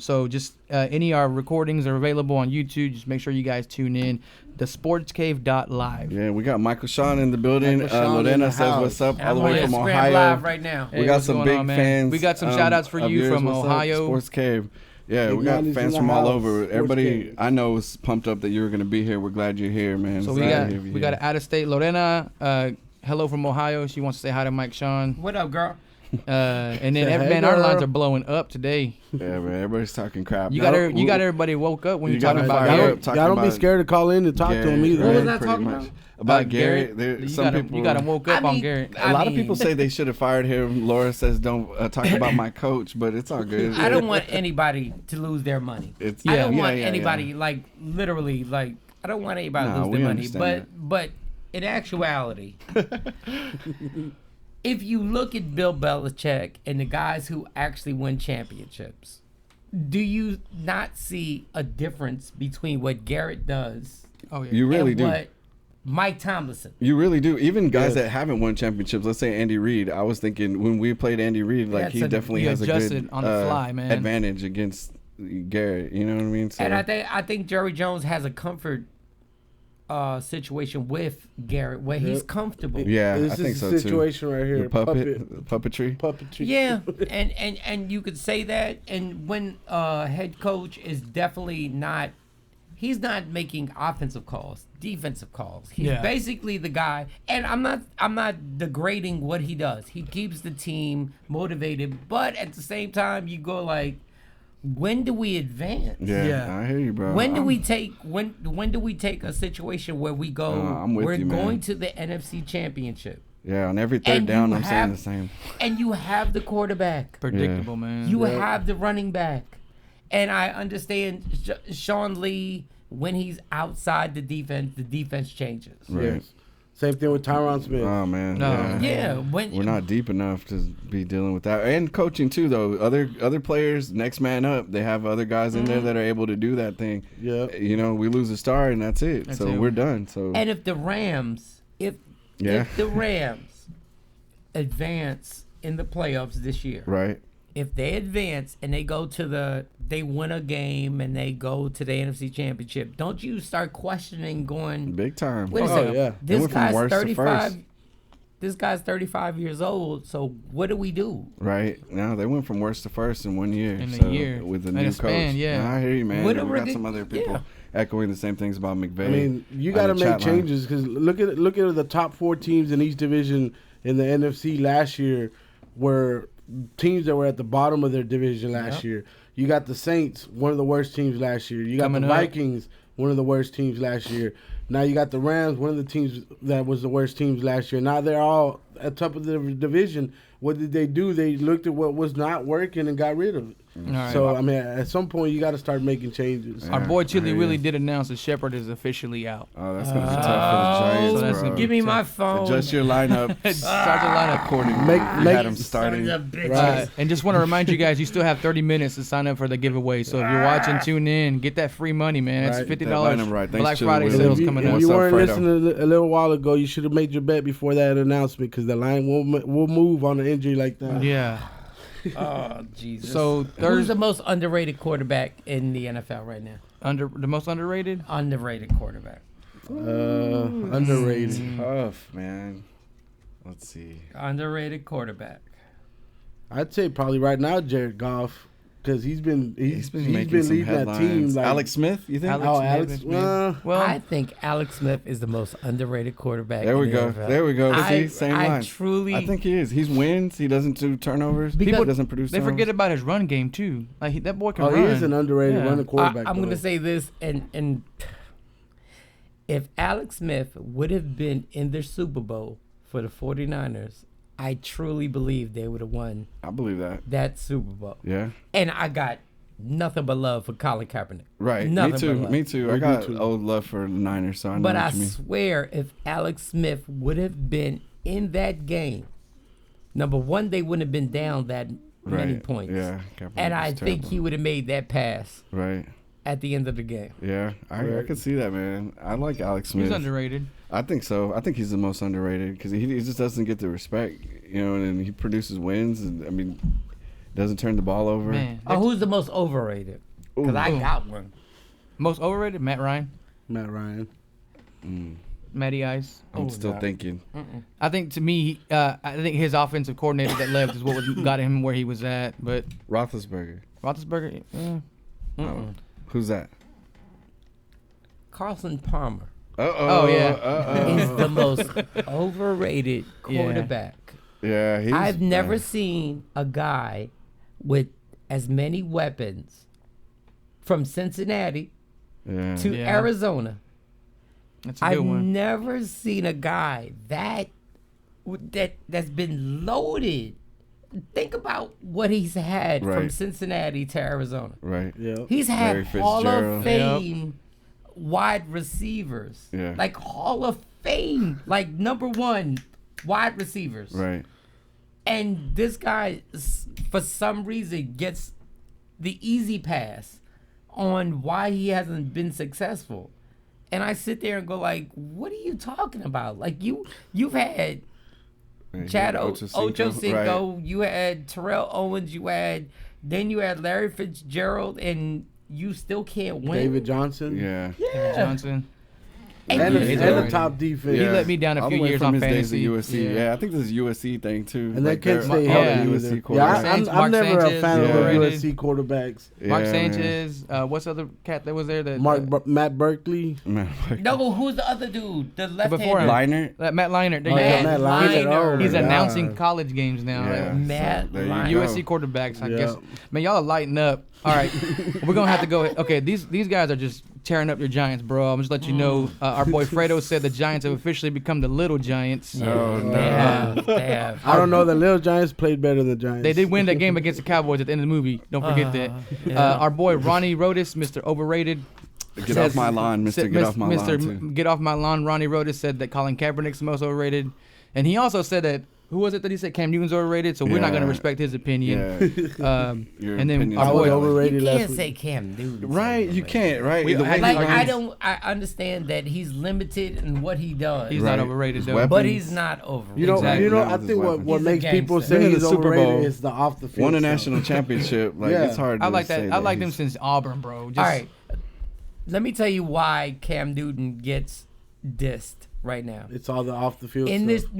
So just any of our recordings are available on YouTube. Just make sure you guys tune in. DaSportzCave.live. Yeah, we got Michael Shawn in the building. Michael Shawn in Lorena the says, house. "What's up?" And All the I'm on way from Instagram Ohio. Live right now. We Hey, got what's some going big on, man? fans. We got some shout-outs for of you yours. from What's up? Ohio. Sports Cave. Yeah, Big we got Yanni's fans in from the all house. over. Sports Everybody Cave. I know is pumped up that you were going to be here. We're glad you're here, man. So It's we glad got to have you we got here. an out-of-state Lorena. Hello from Ohio. She wants to say hi to Mike Shawn. What up, girl? And then Say, hey, man, our girl. lines are blowing up today. Yeah, man. Everybody's talking crap. You Now, got everybody woke up when you you're talking got about fired Garrett. up. Talking Y'all don't be about scared to call in and talk to him either. What was man. I pretty talking much. about? About Garrett. There, You some got him. people You got him woke up on Garrett. A lot of people say they should have fired him. Laura says don't talk about my coach, but it's all good. I don't want anybody to lose their money. It's, I don't want yeah. anybody like literally like I don't want anybody to Nah, lose we their money. understand But in actuality, if you look at Bill Belichick and the guys who actually win championships, do you not see a difference between what Garrett does Oh yeah. You really and do. what Mike Tomlinson? You really do. Even guys Yeah. that haven't won championships, let's say Andy Reid. I was thinking when we played Andy Reid, like That's he a- definitely he has a adjusted good on the fly, man. advantage against Garrett. You know what I mean? So, And I think Jerry Jones has a comfort situation with Garrett where he's Yep. comfortable. yeah, This I think is so the too. situation right here. The puppetry. Puppetry. Yeah, and you could say that. And when head coach is definitely not, he's not making offensive calls, defensive calls. He's Yeah. basically the guy. And I'm not degrading what he does. He keeps the team motivated, but at the same time, you go like, when do we advance? Yeah, Yeah. I hear you, bro. When do we take when do we take a situation where we go? I'm with we're you, man. going to the NFC Championship, Yeah, on every third And down, you I'm saying have- the same. and you have the quarterback. Predictable, man. You have the running back. And I understand Shawn Lee, when he's outside the defense changes. Right. Yes. Same thing with Tyron Smith. Oh man. No. Yeah. Yeah, when We're not deep enough to be dealing with that, and coaching too. Though other players, next man up, they have other guys in there that are able to do that thing. Yeah. You know, we lose a star and that's it. That's so it. we're done. So and if the Rams, if the Rams advance in the playoffs this year, right. if they advance and they go to they win a game and they go to the NFC Championship, don't you start questioning going, Big time. wait a Oh, second, yeah. They this went from guy's worst to 35, first. this guy's 35 years old, so what do we do? Right now, they went from worst to first in 1 year. In a so, year. with the In new a coach. span, yeah. I hear you, man. What We a got ridic- some other people yeah. echoing the same things about McVay. I mean, you on got to the make chat line. changes because look at the top 4 teams in each division in the NFC last year were teams that were at the bottom of their division last year. You got the Saints, one of the worst teams last year. You got Coming the up. Vikings, one of the worst teams last year. Now you got the Rams, one of the teams that was the worst teams last year. Now they're all at top of the division, what did they do? They looked at what was not working and got rid of it. All right. So, I mean, at some point, you got to start making changes. Our boy Chili Yeah. Willie did announce that Shepard is officially out. Oh, that's gonna be tough for the Giants, so that's bro. gonna Give me my phone. Adjust your lineup. Start the lineup. Accordingly. Make- You had him starting. Son of a bitch. And just want to remind you guys, you still have 30 minutes to sign up for the giveaway. So if you're watching, tune in, get that free money, man. That's Right. $50 That lineup right. Thanks, Black Chili Friday Willie. sales If coming you, up. if you What's up, weren't Fredo? listening a little while ago, you should have made your bet before that announcement because the line will move on an injury like that. Yeah. Oh, Jesus. So Who's Thursday, the most underrated quarterback in the NFL right now? the most underrated. Underrated quarterback. Underrated. Tough, man. Let's see. Underrated quarterback. I'd say probably right now Jared Goff because he's been making some leading that headlines. team. Like, Alex Smith, you think? Alex Smith. Well, I think Alex Smith is the most underrated quarterback. There we in the go. NFL. There we go. I- See, same I line. truly- I think he is. He wins. He doesn't do turnovers. Because He doesn't produce. they turnovers. forget about his run game too. Like that boy can oh, run. he is an underrated Yeah. running quarterback. I'm though. going to say this, and if Alex Smith would have been in the Super Bowl for the 49ers, I truly believe they would have won I believe that. that Super Bowl. Yeah. And I got nothing but love for Colin Kaepernick. Right. Nothing Me too. but love. Me too. I Me got too. old love for the Niners, so I know But I what you mean. swear, if Alex Smith would have been in that game, number one, they wouldn't have been down that many Right. points. Yeah. Kaepernick And was I think terrible. he would have made that pass Right. at the end of the game. Yeah. I Right. can see that, man. I like Alex Smith. He's underrated. I think so. I think he's the most underrated because he just doesn't get the respect, you know, and he produces wins. And I mean, doesn't turn the ball over. Man, Oh, who's the most overrated? Because I Ooh. got one. most overrated. Matt Ryan, Matt Ryan. Matty Ice. I'm still God. thinking. I think to me, I think his offensive coordinator that left is what got him where he was at. But Roethlisberger. Roethlisberger, Oh. Who's that? Carson Palmer Uh-oh. Oh, yeah. is the most overrated Yeah. quarterback. Yeah. He's I've never bad. seen a guy with as many weapons from Cincinnati Yeah. to Yeah. Arizona. that's a good I've one. never seen a guy that's been loaded. Think about what he's had from Right. Cincinnati to Arizona. Right. Yeah. He's Larry had Hall Fitzgerald. of Fame wide receivers. Yeah. Like Hall of Fame, like number one wide receivers. Right. And this guy, for some reason, gets the easy pass on why he hasn't been successful. And I sit there and go like, what are you talking about? Like you've had Chad Ochocinco, Right. you had Terrell Owens, you had Larry Fitzgerald, and you still can't win. David Johnson. Yeah. Johnson. And And, you- he's and the overrated. top defense. He let me down a All few the way years from on his fantasy. days at USC. Yeah. Yeah. I think this is USC thing too. And they Like, can't they're stay all healthy the either. USC Yeah, quarterbacks. I'm Mark never a Sanchez, fan of overrated. USC quarterbacks. Mark Yeah, man. Sanchez. What's the other cat that was there? Matt Berkeley. Man, No, who's the other dude? The left Before hand. him. Liner. Matt Leinart. There Oh, you yeah, go. Matt Leinart. Oh, He's my announcing God. college games now. Yeah. Matt So, there you Leinart. go. USC quarterbacks, I Yeah. guess. Man, y'all are lighting up. All right, we're gonna have to go. Okay, these guys are just tearing up your Giants, bro. I'm just let you know. Our boy Fredo said the Giants have officially become the Little Giants. Oh, no. They have. They have. I don't know. The Little Giants played better than the Giants. They did win that game against the Cowboys at the end of the movie. Don't forget that. Our boy Ronnie Rodas, Mr. Overrated. Get off my lawn, Mr. Get off my lawn, too. Get off my lawn. Ronnie Rodas said that Colin Kaepernick's the most overrated, and he also said that. Who was it that he said Cam Newton's overrated? So we're not Yeah. gonna respect his opinion. Yeah. Your And then opinion's our I was boy, overrated You last can't week. say Cam Newton. Right, you can't, right? We- The way I- he Like runs- I understand that he's limited in what he does, he's Right. not overrated His though. weapons. but he's not over. You know, Exactly. you know. Not I with think his what weapons. makes He's a people gangster. say Been in he's the Super overrated Bowl. is the off the field. won a stuff. national championship. Like Yeah. it's hard. I to like say that. I like them he's- since Auburn, bro. Just, All right, let me tell you why Cam Newton gets dissed right now. It's all the off the field. In stuff.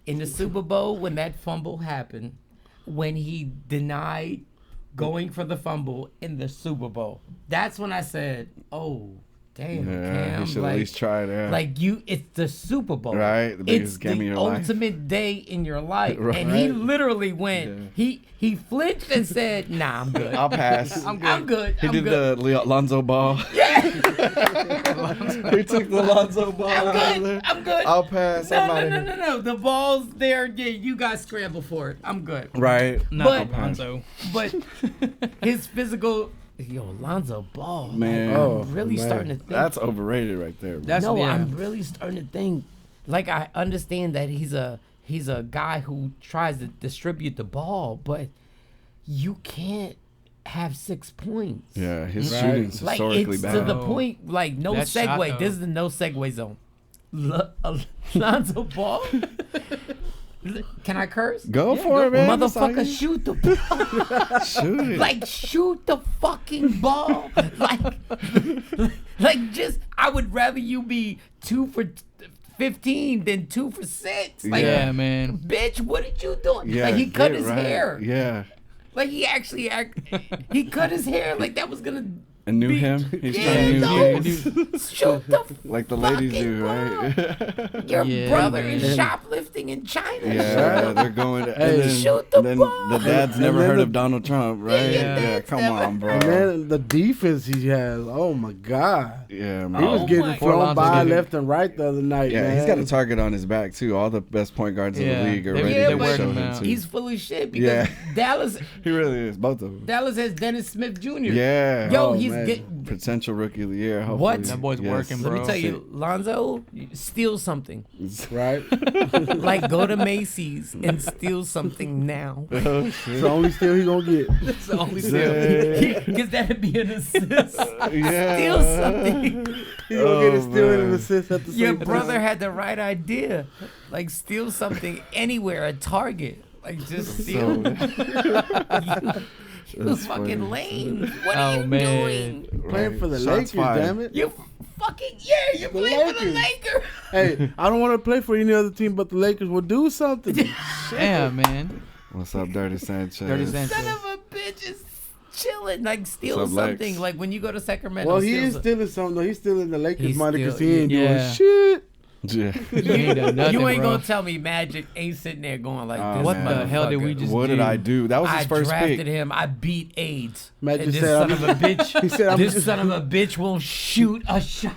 the Super Bowl when that fumble happened, when he denied going for the fumble in the Super Bowl, that's when I said, "Oh, damn, Yeah, Cam. he should like, at least try that. Like it's the Super Bowl. Right, the biggest It's game the of your life. ultimate day in your life. Right. And he literally went, he flinched and said, nah, I'm good. I'll pass. I'm good. He did the Lonzo ball. Yeah. He took the Lonzo ball. I'm good. I'll pass. I'm out of here. No. The ball's there. Yeah, you guys scramble for it. I'm good. Right. Not But- Lonzo. But his physical, Lonzo Ball. Man. I'm really starting to think. That's overrated right there. Bro. That's I'm really starting to think. Like, I understand that he's a guy who tries to distribute the ball, but you can't have 6 points. Yeah, his Right. shooting's Like, historically it's bad. to the point, like, no That shot, segue. though. This is the no segue zone. Lonzo Ball? Can I curse? Go for it, man. Motherfucker, shoot the ball. Shoot it. Like, shoot the fucking ball. Like, just, I would rather you be 2 for 15 than 2 for 6. Like, Yeah, man. bitch, what did you do? Yeah, Like, he cut get his right. hair. Yeah. Like, he actually he cut his hair like that was gonna And knew him. He's yeah, trying to no, use shoot the like the ladies fucking do, right? Your Yeah, brother man. is shoplifting in China. Yeah, they're going. And Hey, then, shoot the and then ball. the dad's And never then heard the- of Donald Trump, right? Yeah, Yeah, that's come never- on, bro. And then the defense he has. Oh my God. Yeah, He man. was Oh getting my thrown God. by Lonzo left and right the other night. Yeah, man. he's got a target on his back too. All the best point guards in Yeah, the league are they- ready Yeah, to but show him him out. too. he's full of shit because Yeah. Dallas He really is, both of them. has Dennis Smith Jr. Yeah. Yo, Oh, he's man. getting. Potential rookie of the year. Hopefully. What? That boy's working, Let bro. me tell you, Lonzo, steal something. Right? Like, go to Macy's and steal something now. It's the only steal he gonna get. That's the only Yeah. steal. Because that'd be an assist. Yeah. Steal something. He gonna get a steal and an man. assist at the Your same brother time. had the right idea. Like, steal something anywhere, a Target. Like, just steal. You That's fucking funny. lame. What Oh, are you man. doing? Playing for the Shots Lakers, fired. damn it. You fucking, you're playing for the Lakers. Hey, I don't want to play for any other team but the Lakers. Well, do something. Damn, man. What's up, Dirty Sanchez? Dirty Sanchez. Son of a bitch is chilling. Like, steal What's up, Lex? something. Like, when you go to Sacramento. Well, he steal is some- stealing something, though. He's stealing the Lakers He's money because still- he ain't yeah. doing shit. Yeah. You ain't done nothing, You ain't bro. gonna tell me Magic ain't sitting there going like Oh, this. What man. the hell did we just What do? did I do? That was his I first drafted pick. him. I beat AIDS. Magic And this said, son I'm- of a bitch. He said, I'm this just- son of a bitch won't shoot a shot.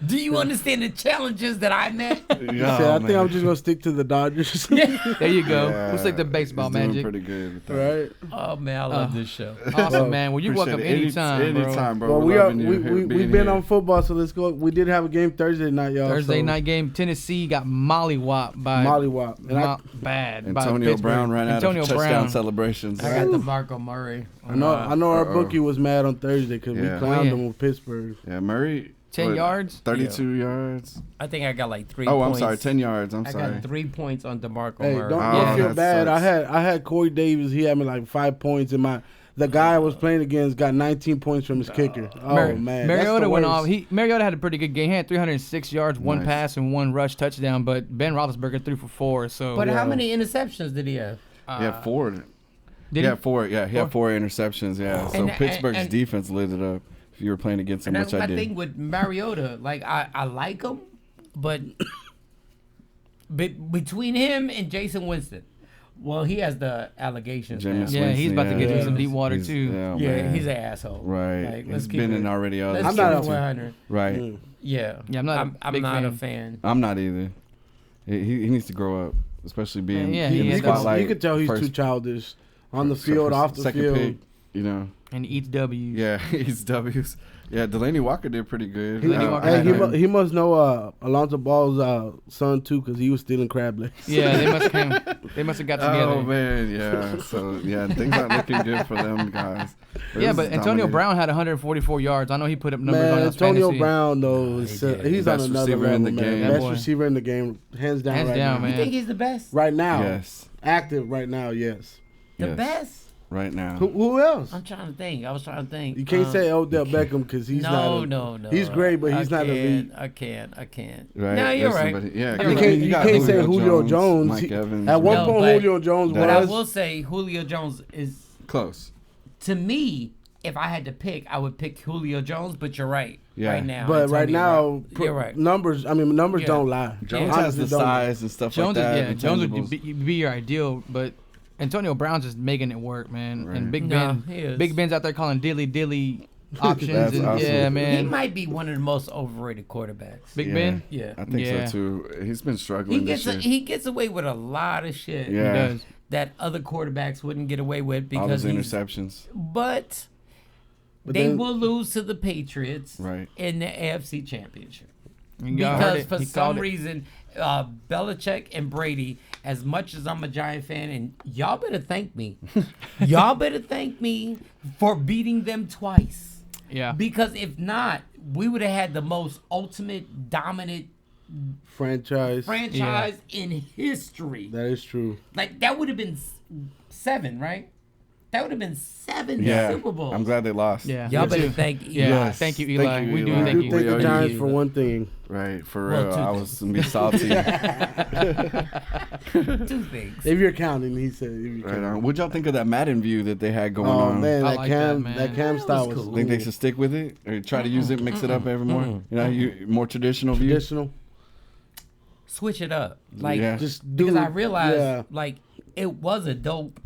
Do you understand the challenges that I met? He said, I think I'm just going to stick to the Dodgers. There you go. Yeah, Looks like the baseball he's doing magic. pretty good. With that. Right? Oh man, I love this show. Awesome, man. Well, you're Appreciate welcome it. anytime, bro. Anytime, bro. Well, We're we are. loving you here, We've being been here. on football, so let's go. We did have a game Thursday night, y'all. Thursday so night game, Tennessee got mollywopped by Mollywop. And bad. by Antonio Pittsburgh. Brown ran out Antonio of touchdown Brown. celebrations. I got the Marco Murray. I know our bookie was mad on Thursday because Yeah. we clowned Yeah. him with Pittsburgh. Yeah, Murray. 10 yards? 32 yards. I think I got like 3 Oh, points. I'm sorry, 10 yards. I'm I sorry. got 3 points on DeMarco Hey, Murray. don't Oh, feel that bad. sucks. I had Corey Davis. He had me like 5 points, and the guy I was playing against got 19 points from his kicker. Oh man, that's Mariota the went worst. off. Mariota had a pretty good game. He had 306 yards, one Nice. pass, and one rush touchdown. But Ben Roethlisberger threw for 4. So But Yeah. how many interceptions did he have? He had 4. did He he? had 4. Yeah, he had 4 interceptions. Yeah. So And- Pittsburgh's and- defense lit it up. If you were playing against him, And which that's I my did. thing with Mariota. Like, I like him, but between him and Jason Winston, well, he has the allegations now. Jameis Yeah, he's about to get in some some deep water, too. Yeah, he's an asshole. Right. Like, He's let's keep been it- in already other Let's I'm keep not it a- 100. Right. Yeah. Yeah, I'm not a I'm big not a fan. fan. I'm not either. He needs to grow up, especially being Yeah, in he the is. spotlight. You could tell he's first- too childish on the field, off the second field. pick, you know. And he eats W's. Yeah, he's W's. Yeah, Delaney Walker did pretty good. Delaney Walker Hey, had him. he must know Alonzo Ball's son too, because he was stealing crab legs. Yeah, they must have got together. Oh man, yeah. So yeah, things aren't looking good for them guys. Yeah, It but was Antonio dominated. Brown had 144 yards. I know he put up numbers on Man, his Antonio fantasy. Brown though, he's on Best another receiver in level, the man. game. That Best boy. receiver in the game, hands down. Hands right down, now. You man. think he's the best? Right now, Yes, active right now. Yes. The yes. best? Right now. Who else? I'm trying to think. I was trying to think. You can't say Odell Beckham because he's not. No. He's great, but he's not elite. I can't. Right. No, you're There's right. somebody- yeah, You're You right. can't, you got can't say Julio Jones. Mike Evans. At one No, point, but- Julio Jones But I was. will say Julio Jones is, Close. to me, if I had to pick, I would pick Julio Jones. But you're right. Yeah. Right now, But right Antonio now, you're right. numbers. I mean, numbers Yeah. don't lie. Jones Yeah. has the size and stuff Jones, like that. Jones would intangibles. be your ideal, but Antonio Brown's just making it work, man. Right. And Big Nah, Ben, he is. Big Ben's out there calling options. That's And, awesome. yeah, He man. might be one of the most overrated quarterbacks. Big Yeah. Ben, Yeah. I think Yeah. so too. He's been struggling this year. He gets away with a lot of shit he Yeah. does. that other quarterbacks wouldn't get away with All because those he's, interceptions. but But they then- will lose to the Patriots Right. in the AFC Championship. Y'all heard Because it. for He some called it. reason, Belichick and Brady, as much as I'm a Giant fan, and y'all better thank me. Y'all better thank me for beating them twice. Yeah. Because if not, we would have had the most ultimate dominant Franchise. franchise in history. That is true. Like, that would have been 7, right? That would have been 7 Yeah. Super Bowls. I'm glad they lost. Yeah. Y'all Me better too. thank Eli. Yeah. Yes. Thank you, Thank Eli. you, We do Eli. thank We you. thank We the owe Giants you. for one thing. Right, for Well, real. two I things. was gonna be salty. 2 things. If you're counting, he said. If you're Right counting. on. What'd y'all think of that Madden view that they had going Oh on? man, I that like cam, that, that man. cam That style was was cool. Think they should stick with it or try to use it, mix it up every more? You know, you more traditional view. traditional. Switch it up. Like, Yeah. Just do. because I realized, yeah. like, it was a dope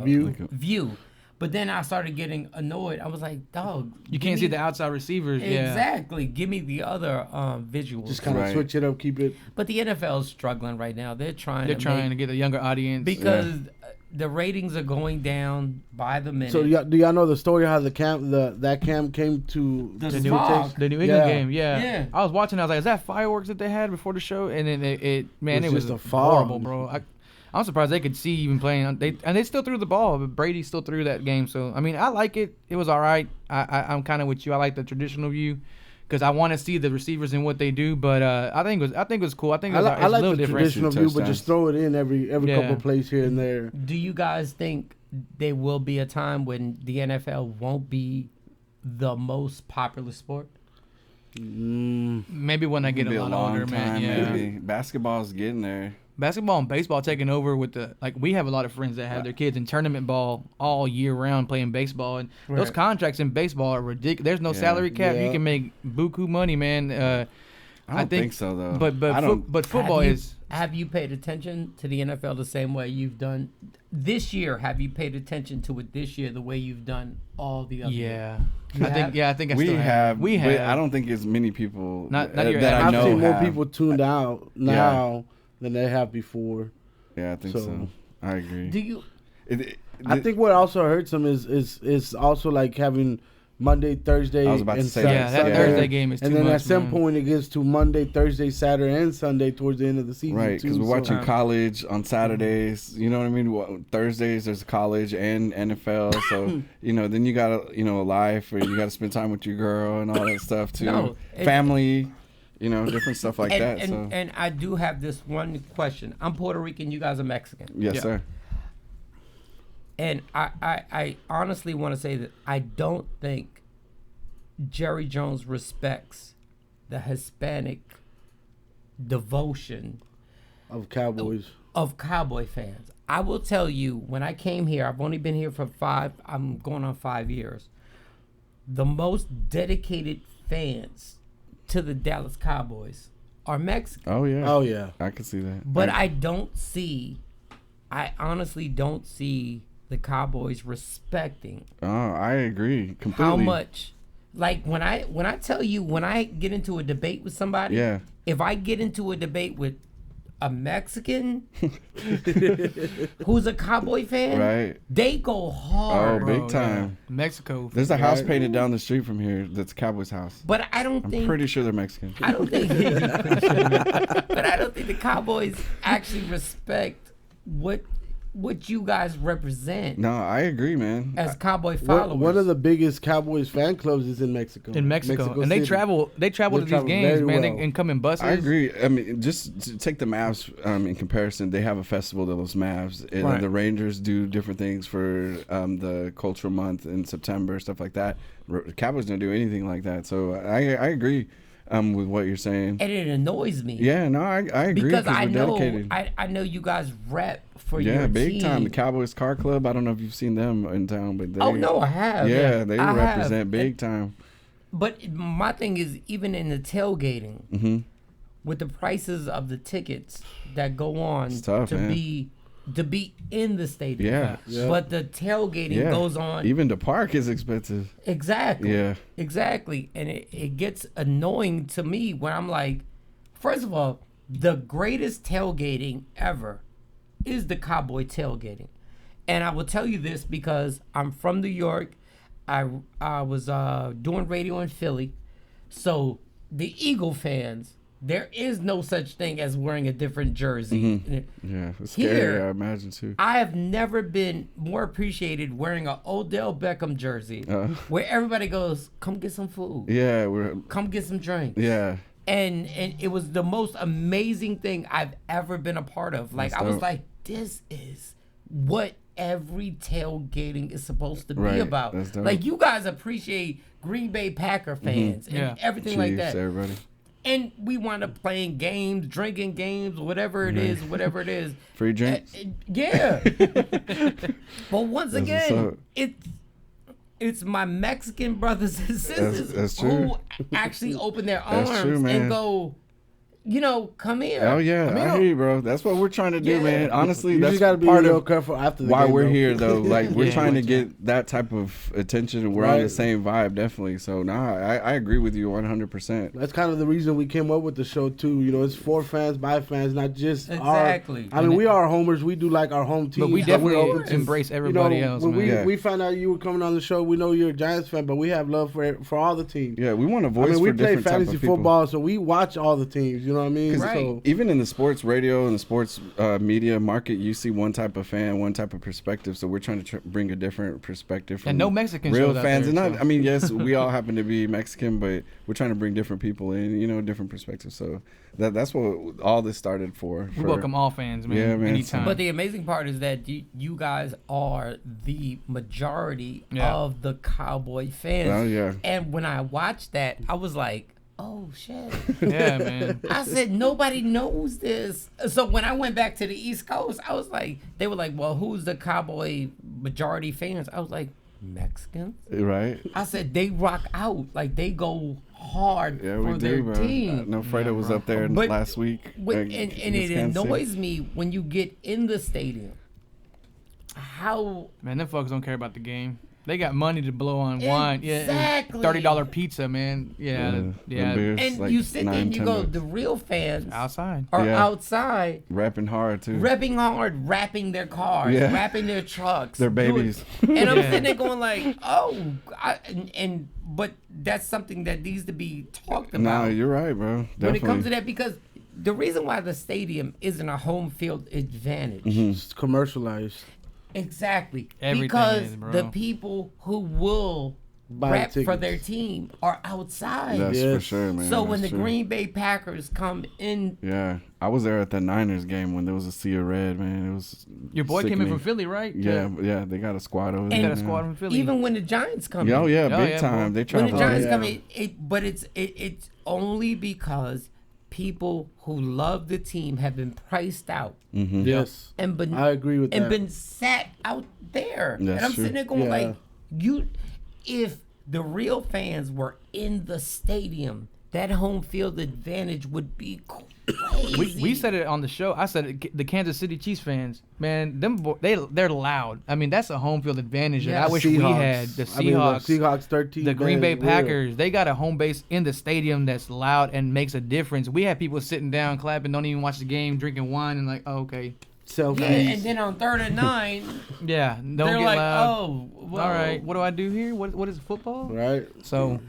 View. view. But then I started getting annoyed. I was like, dog. You give can't me- see the outside receivers. Yeah. Exactly. Give me the other visuals. Just kind of Right. switch it up, keep it. But the NFL is struggling right now. They're trying They're to trying to make, get a younger audience. because the ratings are going down by the minute. So do y'all know the story how that cam came to The to smog. The New England Yeah. game, yeah. Yeah. I was watching. I was like, "Is that fireworks that they had before the show?" And then it It's was just a fog. horrible, bro. I'm surprised they could see even playing. They still threw the ball, but Brady still threw that game. So I mean, I like it. It was all right. I'm kind of with you. I like the traditional view because I want to see the receivers and what they do. But I think it was cool. I think it I, was, li- it's I a like little the different. traditional view, but Touchdowns. just throw it in every Yeah. couple plays here and there. Do you guys think there will be a time when the NFL won't be the most popular sport? Maybe when I get Be a lot older, man. Yeah. Maybe. Basketball's getting there. Basketball and baseball taking over with we have a lot of friends that have their kids in tournament ball all year round playing baseball, and those Right. contracts in baseball are ridiculous. There's no Yeah. salary cap. You Yeah. can make buku money, man. I don't think so though. But football is. Have you paid attention to the NFL the same way you've done this year? Have you paid attention to it this year the way you've done all the other years? Yeah, You I think. have? Yeah, I think I we still have. We but have. I don't think as many people Not that your I average. I've know seen more have. people tuned out now than they have before. Yeah, I think So- so. I agree. Do you? I think what also hurts them is also like having Monday, Thursday, I was about to and say Sun- that. Yeah, that Yeah. Thursday game is too and then much, at some man. point it gets to Monday, Thursday, Saturday, and Sunday towards the end of the season. Right, because too, we're watching so- college on Saturdays. You know what I mean? Thursdays there's college and NFL. So then you got a life, or you got to spend time with your girl and all that stuff too. No, Family, different stuff like that. And, So and I do have this one question. I'm Puerto Rican. You guys are Mexican. yes, Yeah. sir. And I honestly want to say that I don't think Jerry Jones respects the Hispanic devotion of Cowboys. of Cowboy fans. I will tell you, when I came here, I've only been here for I'm going on 5 years. The most dedicated fans to the Dallas Cowboys are Mexican. Oh yeah. Oh yeah. I can see that. But I honestly don't see the Cowboys respecting I agree completely. how much. Like when I tell you, when I get into a debate with somebody, Yeah. if I get into a debate with a Mexican who's a Cowboy fan, Right. they go hard. Oh, big Bro, time. yeah. Mexico. There's a house Right. painted down the street from here that's Cowboys' house. But I don't I'm think pretty sure they're Mexican. I don't think but I don't think the Cowboys actually respect what you guys represent No, I agree, man. as Cowboy followers. One of the biggest Cowboys fan clubs is in Mexico. in Mexico, and they City. travel. They travel They to these travel games, very man, well. and come in buses. I agree. I mean, just to take the Mavs in comparison, they have a festival to those Mavs. And Right. the Rangers do different things for the cultural month in September, stuff like that. Cowboys don't do anything like that. So I agree. with what you're saying. And it annoys me. Yeah, no, I agree Because I we're know dedicated. I know you guys rep for your Yeah, big team. time. The Cowboys Car Club. I don't know if you've seen them in town, but they, Oh no, I have. yeah, they I represent have. big time. But my thing is, even in the tailgating, Mm-hmm. with the prices of the tickets that go on It's tough, man. to be in the stadium. Yeah. Yeah. But the tailgating Yeah. goes on. Even the park is expensive. Exactly. Yeah. Exactly. And it gets annoying to me when I'm like, first of all, the greatest tailgating ever is the Cowboy tailgating. And I will tell you this because I'm from New York. I was doing radio in Philly. So the Eagle fans, there is no such thing as wearing a different jersey. Yeah, it's scary, Here, I imagine, too. I have never been more appreciated wearing an Odell Beckham jersey where everybody goes, come get some food. Yeah, Come get some drinks. yeah. And it was the most amazing thing I've ever been a part of. Like, That's I was dope. like, this is what every tailgating is supposed to be Right, about. that's dope. Like, you guys appreciate Green Bay Packer fans and Yeah. everything like Chiefs, that. everybody. And we wind up playing games, drinking games, whatever it is. Free drinks. Yeah. But once what's again, up. it's my Mexican brothers and sisters that's true. who actually open their That's arms true, man. and go, come here. Oh, yeah, I hear you, bro. That's what we're trying to do, Yeah. man. Honestly, You that's just gotta be part real of careful after the why game, we're though. here, though. Like, we're Yeah. trying to get that type of attention, and we're on the Right. same vibe, definitely. So, I agree with you 100%. That's kind of the reason we came up with the show too. You know, it's for fans, by fans, not just Exactly. our. I mean, we are homers. We do like our home team. But we we're definitely open to- embrace everybody else, when man. Yeah. we found out you were coming on the show, we know you're a Giants fan, but we have love for all the teams. Yeah, we want a I voice mean, we for play different type fantasy of people. football, so we watch all the teams. You know what I mean? Right. So Even in the sports radio and the sports media market, you see one type of fan, one type of perspective. So we're trying to bring a different perspective from And no Mexican real shows out fans. there, And not, so. I mean, yes, we all happen to be Mexican, but we're trying to bring different people in, different perspectives. So that's what all this started for. We welcome all fans, man. Yeah, man. Anytime. But the amazing part is that you guys are the majority Yeah. of the Cowboy fans. Oh, yeah. And when I watched that, I was like, oh, shit. yeah, man. I said, nobody knows this. So when I went back to the East Coast, I was like, they were like, well, who's the Cowboy majority fans? I was like, Mexicans. Right? I said, they rock out. Like, they go hard Yeah, for we their do, bro. team. No, Fredo was up there But- last week. And against it Kansas City. annoys me when you get in the stadium. How Man, them folks don't care about the game. They got money to blow on wine. Yeah, Exactly. $30 pizza, man. Yeah, the yeah. beers, and like you sit there and you $9, go, $10. the real fans Outside. are Yeah. outside Rapping hard, too. repping hard, wrapping their cars, Yeah. wrapping their trucks, Their doing- babies. And I'm Yeah. sitting there going like, but that's something that needs to be talked about. No, you're right, bro. Definitely. when it comes to that, because the reason why the stadium isn't a home field advantage, it's commercialized. exactly, Everything because is, bro. the people who will Buy rep for tickets. their team are outside. That's for Yes. sure, man. So when the That's true. Green Bay Packers come in, Yeah, I was there at the Niners game when there was a sea of red, man. It was Your boy came in sickening. from Philly, right? Yeah, they got a squad over there. They got a man. squad from Philly. even when the Giants come Oh in, yeah, Oh, big yeah, time. bro. They when the travel. Giants yeah. come in, but it's only because people who love the team have been priced out Yes, and been I agree with and that. been sat out there. That's and I'm true. sitting there going Yeah. like, if the real fans were in the stadium, that home field advantage would be crazy. We said it on the show. I said it, the Kansas City Chiefs fans, man, they're loud. I mean, that's a home field advantage that I Yes. wish we had. The I mean, Seahawks, Seahawks 13. the Green Bay man, real. Packers, they got a home base in the stadium that's loud and makes a difference. We had people sitting down, clapping, don't even watch the game, drinking wine, and like, oh, okay, Selfies. yeah, and then on 3rd and 9, yeah, don't they're get like, loud. oh, well, All right, what do I do here? What is football? Right. So,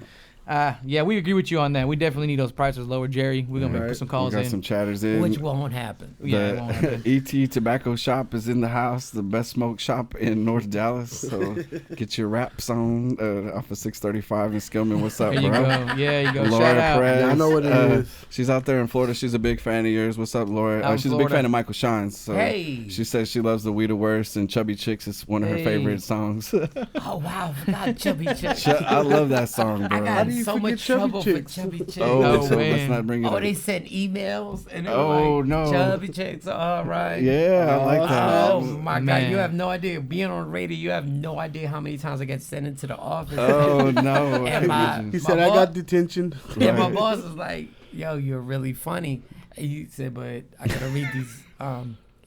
yeah, we agree with you on that. We definitely need those prices lower, Jerry. We're gonna Right. put some We calls got in. some chatters in. which won't happen. Yeah, it won't happen. The ET Tobacco Shop is in the house, the best smoke shop in North Dallas. So get your raps on off of 635 in Skillman. What's up, There you bro? go. Yeah, you go. Laura Shout out. Perez. Yeah, I know what it is. She's out there in Florida. She's a big fan of yours. What's up, Laura? Out in She's a big Florida. fan of Michael Shawn's. So Hey. she says she loves the We the Worst, and Chubby Chicks is one of her Hey. favorite songs. Oh wow, I forgot Chubby Chick. I love that song, bro. I got How do you so forget much Chubby trouble Chicks? for Chubby Chicks. Oh, so man. let's not bring it Oh, up. they sent emails and they were Oh, like, no. Chubby Chicks, all right. Yeah, I like that. Oh my God, Man. you have no idea. Being on radio, you have no idea how many times I get sent into the office. Oh, no. And He said, I got detention. And my boss was like, yo, you're really funny. And he said, but I gotta read these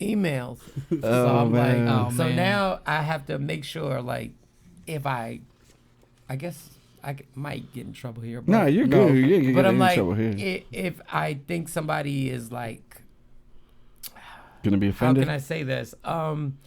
emails. So I'm man. like, Oh, so man. now I have to make sure, like, if I guess might get in trouble here. But, Nah, you're good. You ain't but getting I'm in like, trouble here. if I think somebody is like, Gonna be how offended? can I say this?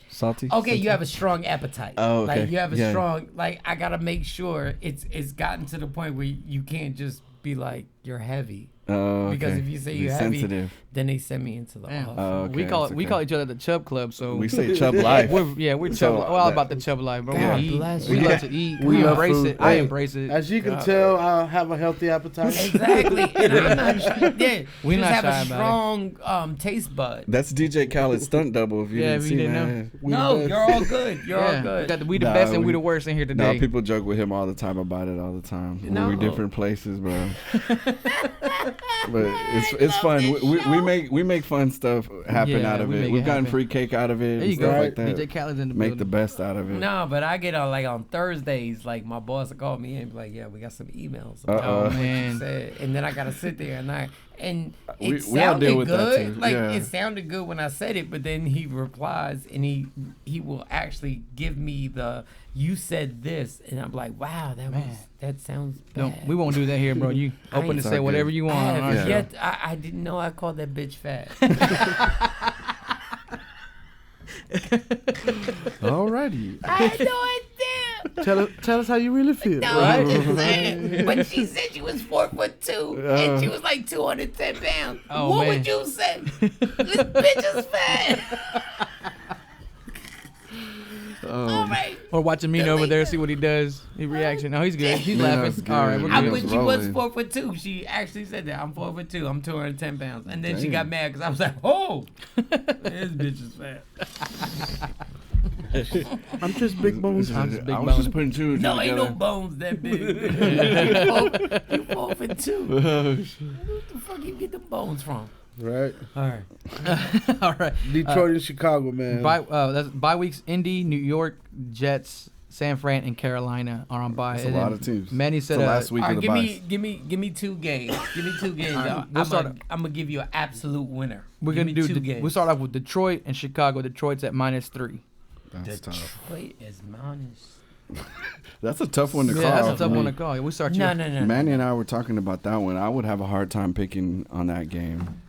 Salty? Okay, you have a strong appetite. Oh, okay. Like you have a Yeah. strong. Like I gotta make sure it's gotten to the point where you can't just be like you're heavy. Oh, Because okay. if you say Be you're heavy, sensitive. then they send me into the Damn. office. Oh, We okay, call that's it. We okay. call each other the Chub Club. So We say Chub Life. we're So, Chub. We're all that- about the Chub life, bro. God we eat. bless We you. love to eat. We We love embrace food. it. I Hey, embrace it. As you can tell, I have a healthy appetite. Exactly. And I'm not yeah, We just not have shy a about strong taste bud. That's DJ Khaled's stunt double. If you Yeah, didn't if see you didn't that. No, you're all good. You're all Yeah, good. we the Nah, best and we- we the worst in here No, today. people joke with him all the time about it all the time. No. We're different places, bro. But it's fun. We make fun stuff happen Yeah, out of we it. make We've it gotten happen. free cake out of it. There and you go. stuff like that. DJ Khaled's in the Make the building. best out of it. No, but I get on like on Thursdays, like my boss will call me and be like, "Yeah, we got some emails." about Uh-oh. what you Man. said." And then I gotta sit there and it We all sounded deal with that good. too, Like yeah. it sounded good when I said it, but then he replies and he will actually give me the "you said this," and I'm like, "Wow, that sounds bad." No, we won't do that here, bro. You I open ain't- to say whatever you want. I on our have show. yet. I didn't know I called that bitch fat. Alrighty. I had no idea. Tell us how you really feel. No, I'm just saying. When she said she was 4'2" and she was like 210 pounds, Oh, what man. would you say? This bitch is fat. All right. Or watching Mina over there, see what he does. His reaction. Oh, he's good. He's Mina's laughing. good. All right, we're I good. when was she was rolling. 4'2", she actually said that. I'm 4'2", I'm 210 pounds, and then she Damn. got mad because I was like, "Oh, this bitch is fat." I'm just big bones. I'm just big I was boned. just putting two and two No, ain't no together. bones that big. You 4'2". Where the fuck you get the bones from? Right. All right. All right. Detroit and Chicago, man. That's bye weeks. Indy, New York, Jets, San Fran, and Carolina are on bye. That's a And lot then of teams. Manny It's the said last week All of right, the give bye. me 2 games. Give me 2 games. right, I'm we'll gonna give you an absolute winner. we're Give gonna me do. 2 games. We'll start off with Detroit and Chicago. Detroit's at -3. That's tough. Detroit is minus. That's a tough one to Yeah, call. that's a for tough one me. to call. We start you. No. Manny and I were talking about that one. I would have a hard time picking on that game.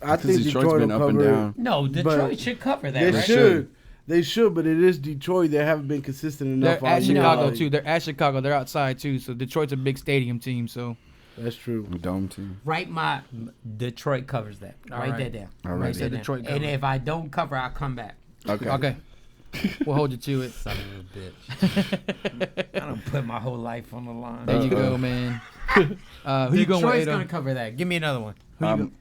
I Because think Detroit's Detroit been will up and cover it. down. No, Detroit But should cover that, They right? should. They should, but it is Detroit. They haven't been consistent enough. They're at all year. Chicago Like, too. They're at Chicago. They're outside too. So Detroit's a big stadium team. So That's true. Dome team. Write my Detroit covers that. All Write right. that down. All Write right. that Said down. Detroit And cover. if I don't cover, I'll come back. Okay. we'll hold you to it. Son of a bitch. I don't put my whole life on the line. There you go, man. Who you going with? Detroit's Ado? gonna cover that. Give me another one.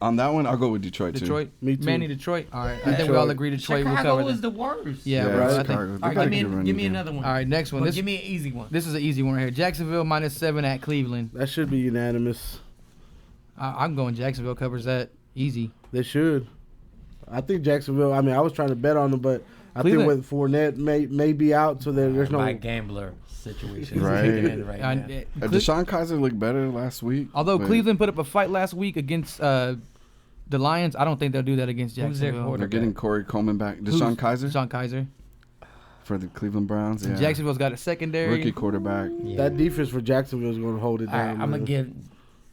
On that one, I'll go with Detroit too. Detroit. Me too. Manny, Detroit. All right. I think we all agree Detroit will Chicago cover is that. the worst. Yeah, Yeah, bro. I Chicago. think. They All right, gotta give get me, a run give me again. another one. All right, next one. But This give me an easy one. is an easy one right here. Jacksonville -7 at Cleveland. That should be unanimous. I'm going Jacksonville covers that easy. They should. I think Jacksonville. I mean, I was trying to bet on them, but I Cleveland- think with Fournette may be out, so there's no. My gambler situation. Right. Is kicking in right I- now. Deshaun Kaiser looked better last week. Although but Cleveland put up a fight last week against the Lions, I don't think they'll do that against Who's their Jacksonville. quarterback? they're getting Corey Coleman back. Who's- Deshaun Kaiser Deshaun Kaiser. for the Cleveland Browns. Yeah. Jacksonville's got a secondary. Rookie quarterback. Yeah. That defense for Jacksonville is going to hold it All right, down. I'm man. gonna give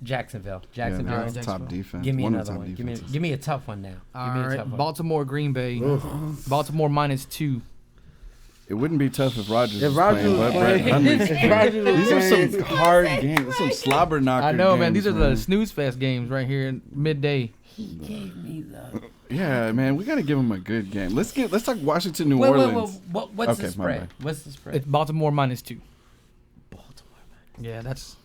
Jacksonville. Yeah, Jacksonville. that's Jacksonville. top defense. Give me One of another the top one. defenses. Give me a tough one now. All Give me a right, tough one. Baltimore, Green Bay. Ugh. Baltimore -2. It wouldn't be tough if Rodgers If was Rodgers playing, was but Brett playing- Hundley's if Rodgers was These are playing- some hard games. Some slobber knocker I know, man. games, These are the snooze fest games right here in midday. He gave me the. Yeah, man. We got to give them a good game. Let's talk Washington, New Wait, Orleans. what's Okay, the my spread? bad. What's the spread? It's Baltimore -2. Baltimore. Yeah, that's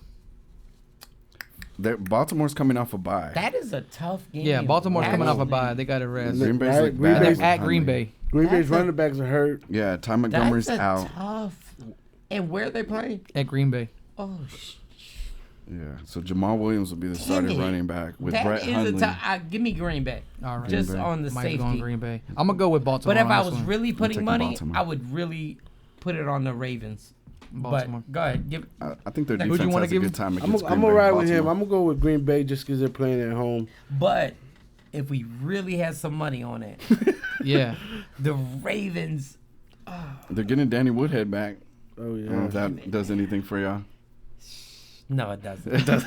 Baltimore's coming off a bye. That is a tough game. yeah. Baltimore's coming off a Actually. bye. They got to rest. Green Bay's Right, look Green bad. Bay's- At Green Bay. Green Bay's That's a- running backs are hurt. Yeah, Ty Montgomery's That's a out. tough. And where are they playing? At Green Bay. Oh, Yeah. So Jamal Williams will be the starting running back with Brett Hundley. Give me Green Bay. All right. Just Green Bay. on the Might safety. go on Green Bay. I'm gonna go with Baltimore. But if on I this was one. really putting taking money, Baltimore. I would really put it on the Ravens. Baltimore. But go ahead. I think their Who'd defense you wanna has a give good him? time I'm against Green gonna Bay. ride with him. Baltimore. I'm gonna go with Green Bay just because they're playing at home. But if we really had some money on it, Yeah. the Ravens. They're getting Danny Woodhead back. Oh I don't know if yeah. that does anything for y'all. No, it doesn't. It does.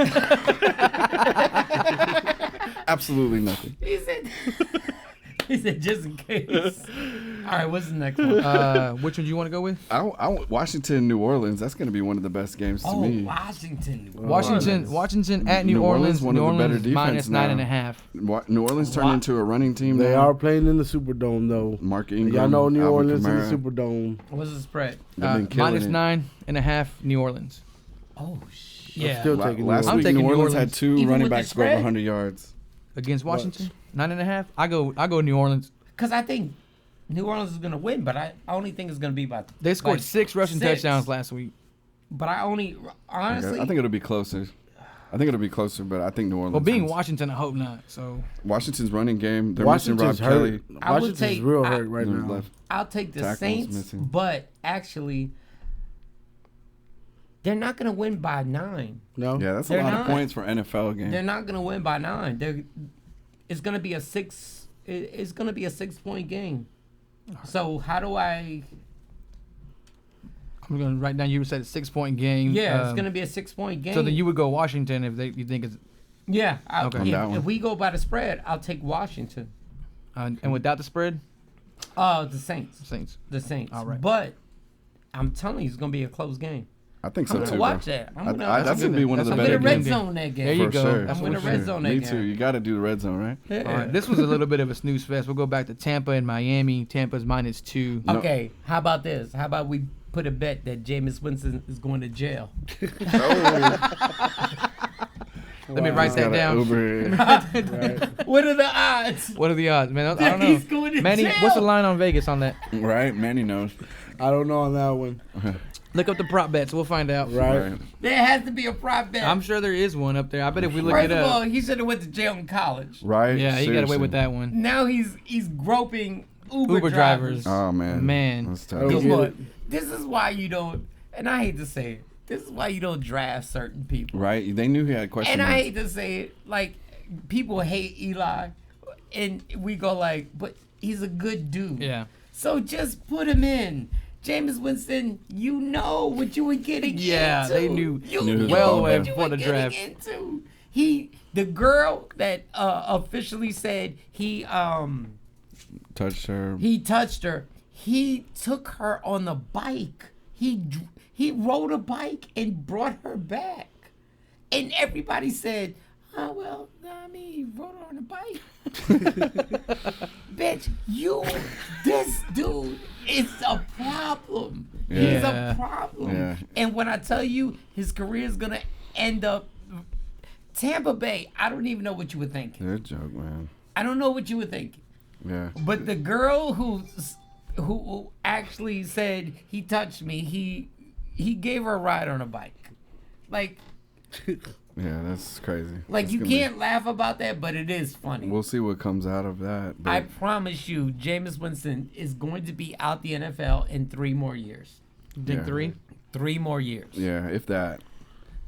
Absolutely nothing. He said. He said just in case. All right, what's the next one? Which one do you want to go with? Washington, New Orleans. That's going to be one of the best games to me. Washington. Washington at New New Orleans. Orleans, one New of the better Orleans defense minus now. 9.5. New Orleans turned into a running team. They now. are playing in the Superdome though. Mark Ingram. Y'all know New Alvin Orleans Kamara. in the Superdome. What's the spread? They've been killing Minus it. 9.5 New Orleans. Oh shit. Yeah. Still taking Last New I'm week, taking New New Orleans had Orleans. two Even running with the backs go over spread? 100 yards. Against Washington? 9.5? I go New Orleans. Because I think New Orleans is gonna win, but I only think it's gonna be by. They scored like 6 rushing 6. touchdowns last week. But I honestly. I think it'll be closer. But I think New Orleans. Well, being wins. Washington, I hope not. So Washington's running game, they're missing Rob Washington's Kelly. hurt. I would Washington's take- real I- hurt right Their now. left I'll take the tackle's Saints, missing. but actually, they're not gonna win by 9. No. Yeah, that's They're a lot not. of points for an NFL game. They're not gonna win by 9. It's gonna be a 6. It's gonna be a 6-point game. So how do I? I'm going to write down you said a 6-point game. Yeah, it's gonna be a 6-point game. So then you would go Washington if you think it's Yeah. Okay. On that one. If we go by the spread, I'll take Washington. and without the spread, The Saints. Saints. The Saints. All right. But I'm telling you, it's gonna be a close game. I think I'm so gonna too. watch bro. that. I'm I- gonna- I- that's gonna be one of the That's I'm a gonna better red game. games. zone that game. There you For go. sure. That's I'm for gonna sure. red zone that Me game. too. You got to do the red zone, right? Yeah. All right, this was a little bit of a snooze fest. We'll go back to Tampa and Miami. Tampa's minus 2. No. Okay, how about this? How about we put a bet that Jameis Winston is going to jail? Let me write that Got down. Right. What are the odds? What are the odds, man? I That don't know. he's going to Manny, jail. what's the line on Vegas on that? Right? Manny knows. I don't know on that one. Look up the prop bets. We'll find out. Right. There has to be a prop bet. I'm sure there is one up there. I bet if we look First it of all, up. he should have went to jail in college. Right? Yeah, he got away with that one. Now he's groping Uber Uber drivers. Oh, man. Man. That's Oh, tough. Guess get what? it. This is why you don't, and I hate to say it, this is why you don't draft certain people. Right? They knew he had question And I marks. hate to say it, like, people hate Eli, and we go like, but he's a good dude. Yeah. So just put him in. Jameis Winston, you know what you were getting Yeah, into. they knew Knew well what way before the draft. Into. The girl that officially said he Touched her. touched her, he took her on the bike. He rode a bike and brought her back. And everybody said, oh, well, I mean, he rode her on a bike. Bitch, this dude is a problem. He's Yeah. a problem. Yeah. And when I tell you his career is going to end up Tampa Bay, I don't even know what you were thinking. They're a joke, man. I don't know what you were thinking. Yeah. But the girl who actually said he touched me, he gave her a ride on a bike. Like Yeah, that's crazy. Like That's you gonna be- can't laugh about that, but it is funny. We'll see what comes out of that. But I promise you, Jameis Winston is going to be out the NFL in 3 more years. Think Yeah. 3? 3 more years. yeah, if that.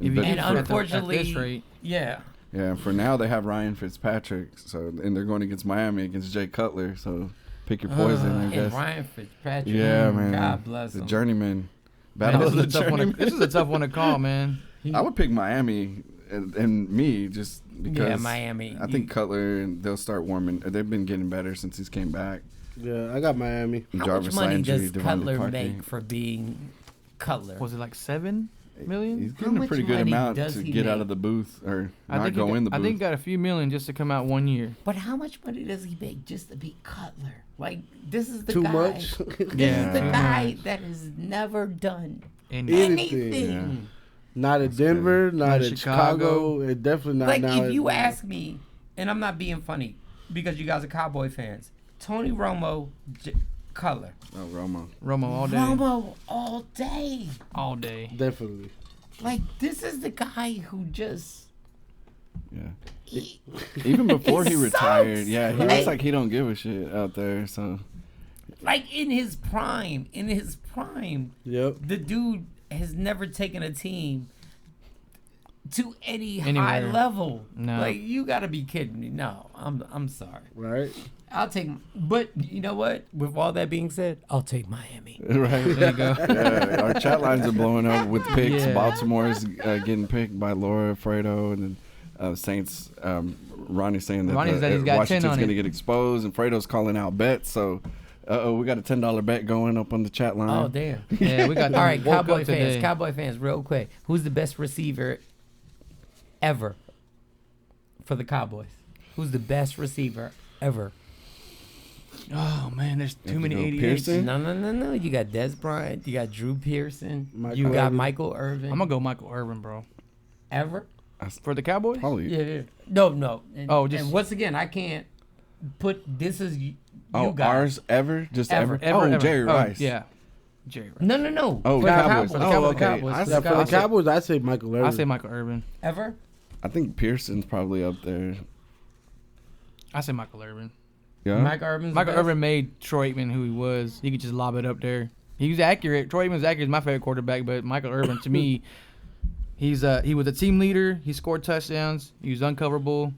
If you But- keep And at the- unfortunately, at this rate. yeah. yeah, for now they have Ryan Fitzpatrick, so and they're going against Miami against Jay Cutler. So pick your poison, I And guess. Ryan Fitzpatrick. Yeah, man. God bless the him. journeyman. Man, Battle this, of is the a tough one journeyman. to, this is a tough one to call, man. I would pick Miami and me just because. Yeah, Miami. I think Cutler and they'll start warming. They've been getting better since he's came back. Yeah, I got Miami. How Jarvis much money Landry, does Devontae Cutler Parker. make for being Cutler? Was it like 7 million? He's How getting a much pretty good money amount does to he get out make? of the booth or I not think go he, in the I booth. think he got a few million just to come out 1 year. But how much money does he make just to be Cutler? Like, this is the Too guy. much. This Yeah. is the Too guy much. that has never done And Anything. anything. Not at Denver, not Not at Chicago. Chicago. It definitely not Like, now. if you at- ask me, and I'm not being funny, because you guys are Cowboy fans, Tony Romo, Cutler. Oh, Romo. Romo all day. Romo all day. All day. Definitely. Like, this is the guy who just... Yeah. Even before he retired, sucks. yeah, he Like- looks like he don't give a shit out there. So Like, in his prime, Yep. the dude has never taken a team to any high Anywhere. level. No. Like, you gotta be kidding me. No, I'm sorry. Right. I'll take, but you know what? With all that being said, I'll take Miami. right. There you go. Yeah, our chat lines are blowing up with picks. Yeah. Baltimore's getting picked by Laura Fredo, and then Saints. Ronnie's saying that Ronnie said he's got 10 Washington's on going to it. get exposed, and Fredo's calling out bets. So, we got a $10 bet going up on the chat line. Oh damn! Yeah, we got All right, woke up Cowboy today. fans, Cowboy fans, real quick. Who's the best receiver ever for the Cowboys? Who's the best receiver ever? Oh man, there's too You many go 88s. Pearson? No. You got Des Bryant. You got Drew Pearson. Michael You got Irvin. Michael Irvin. I'm gonna go Michael Irvin, bro. Ever? For the Cowboys? Probably. Yeah. No. And, Oh, just- and once again, I can't put this is you Oh, guys. ours ever? Just ever? Ever. Jerry Oh, Rice. Yeah, Jerry Rice. No. Oh, For the Cowboys. For the Oh, Cowboys. okay. Cowboys. I For Yeah, the for the Cowboys. Cowboys, I say Michael Irvin. I say Michael Irvin. Ever? I think Pearson's probably up there. I say Michael Irvin. Yeah. Michael Irvin's the Michael best? Irvin made Troy Aikman who he was. He could just lob it up there. He was accurate. Troy Aikman's accurate. He's my favorite quarterback, but Michael Irvin to me, he was a team leader. He scored touchdowns. He was uncoverable.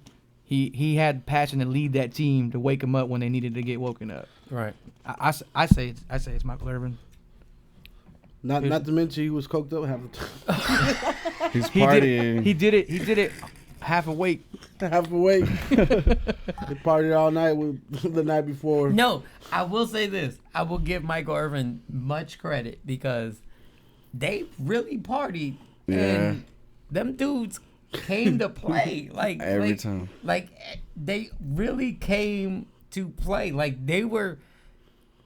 He had passion to lead that team to wake them up when they needed to get woken up. Right. I say it's Michael Irvin. Not to mention he was coked up half the time. He's He did partying. it. He did it half awake. half awake. They partied all night with the night before. No, I will say this. I will give Michael Irvin much credit because they really partied and them dudes came to play. Like Every time. Like they really came to play. Like they were.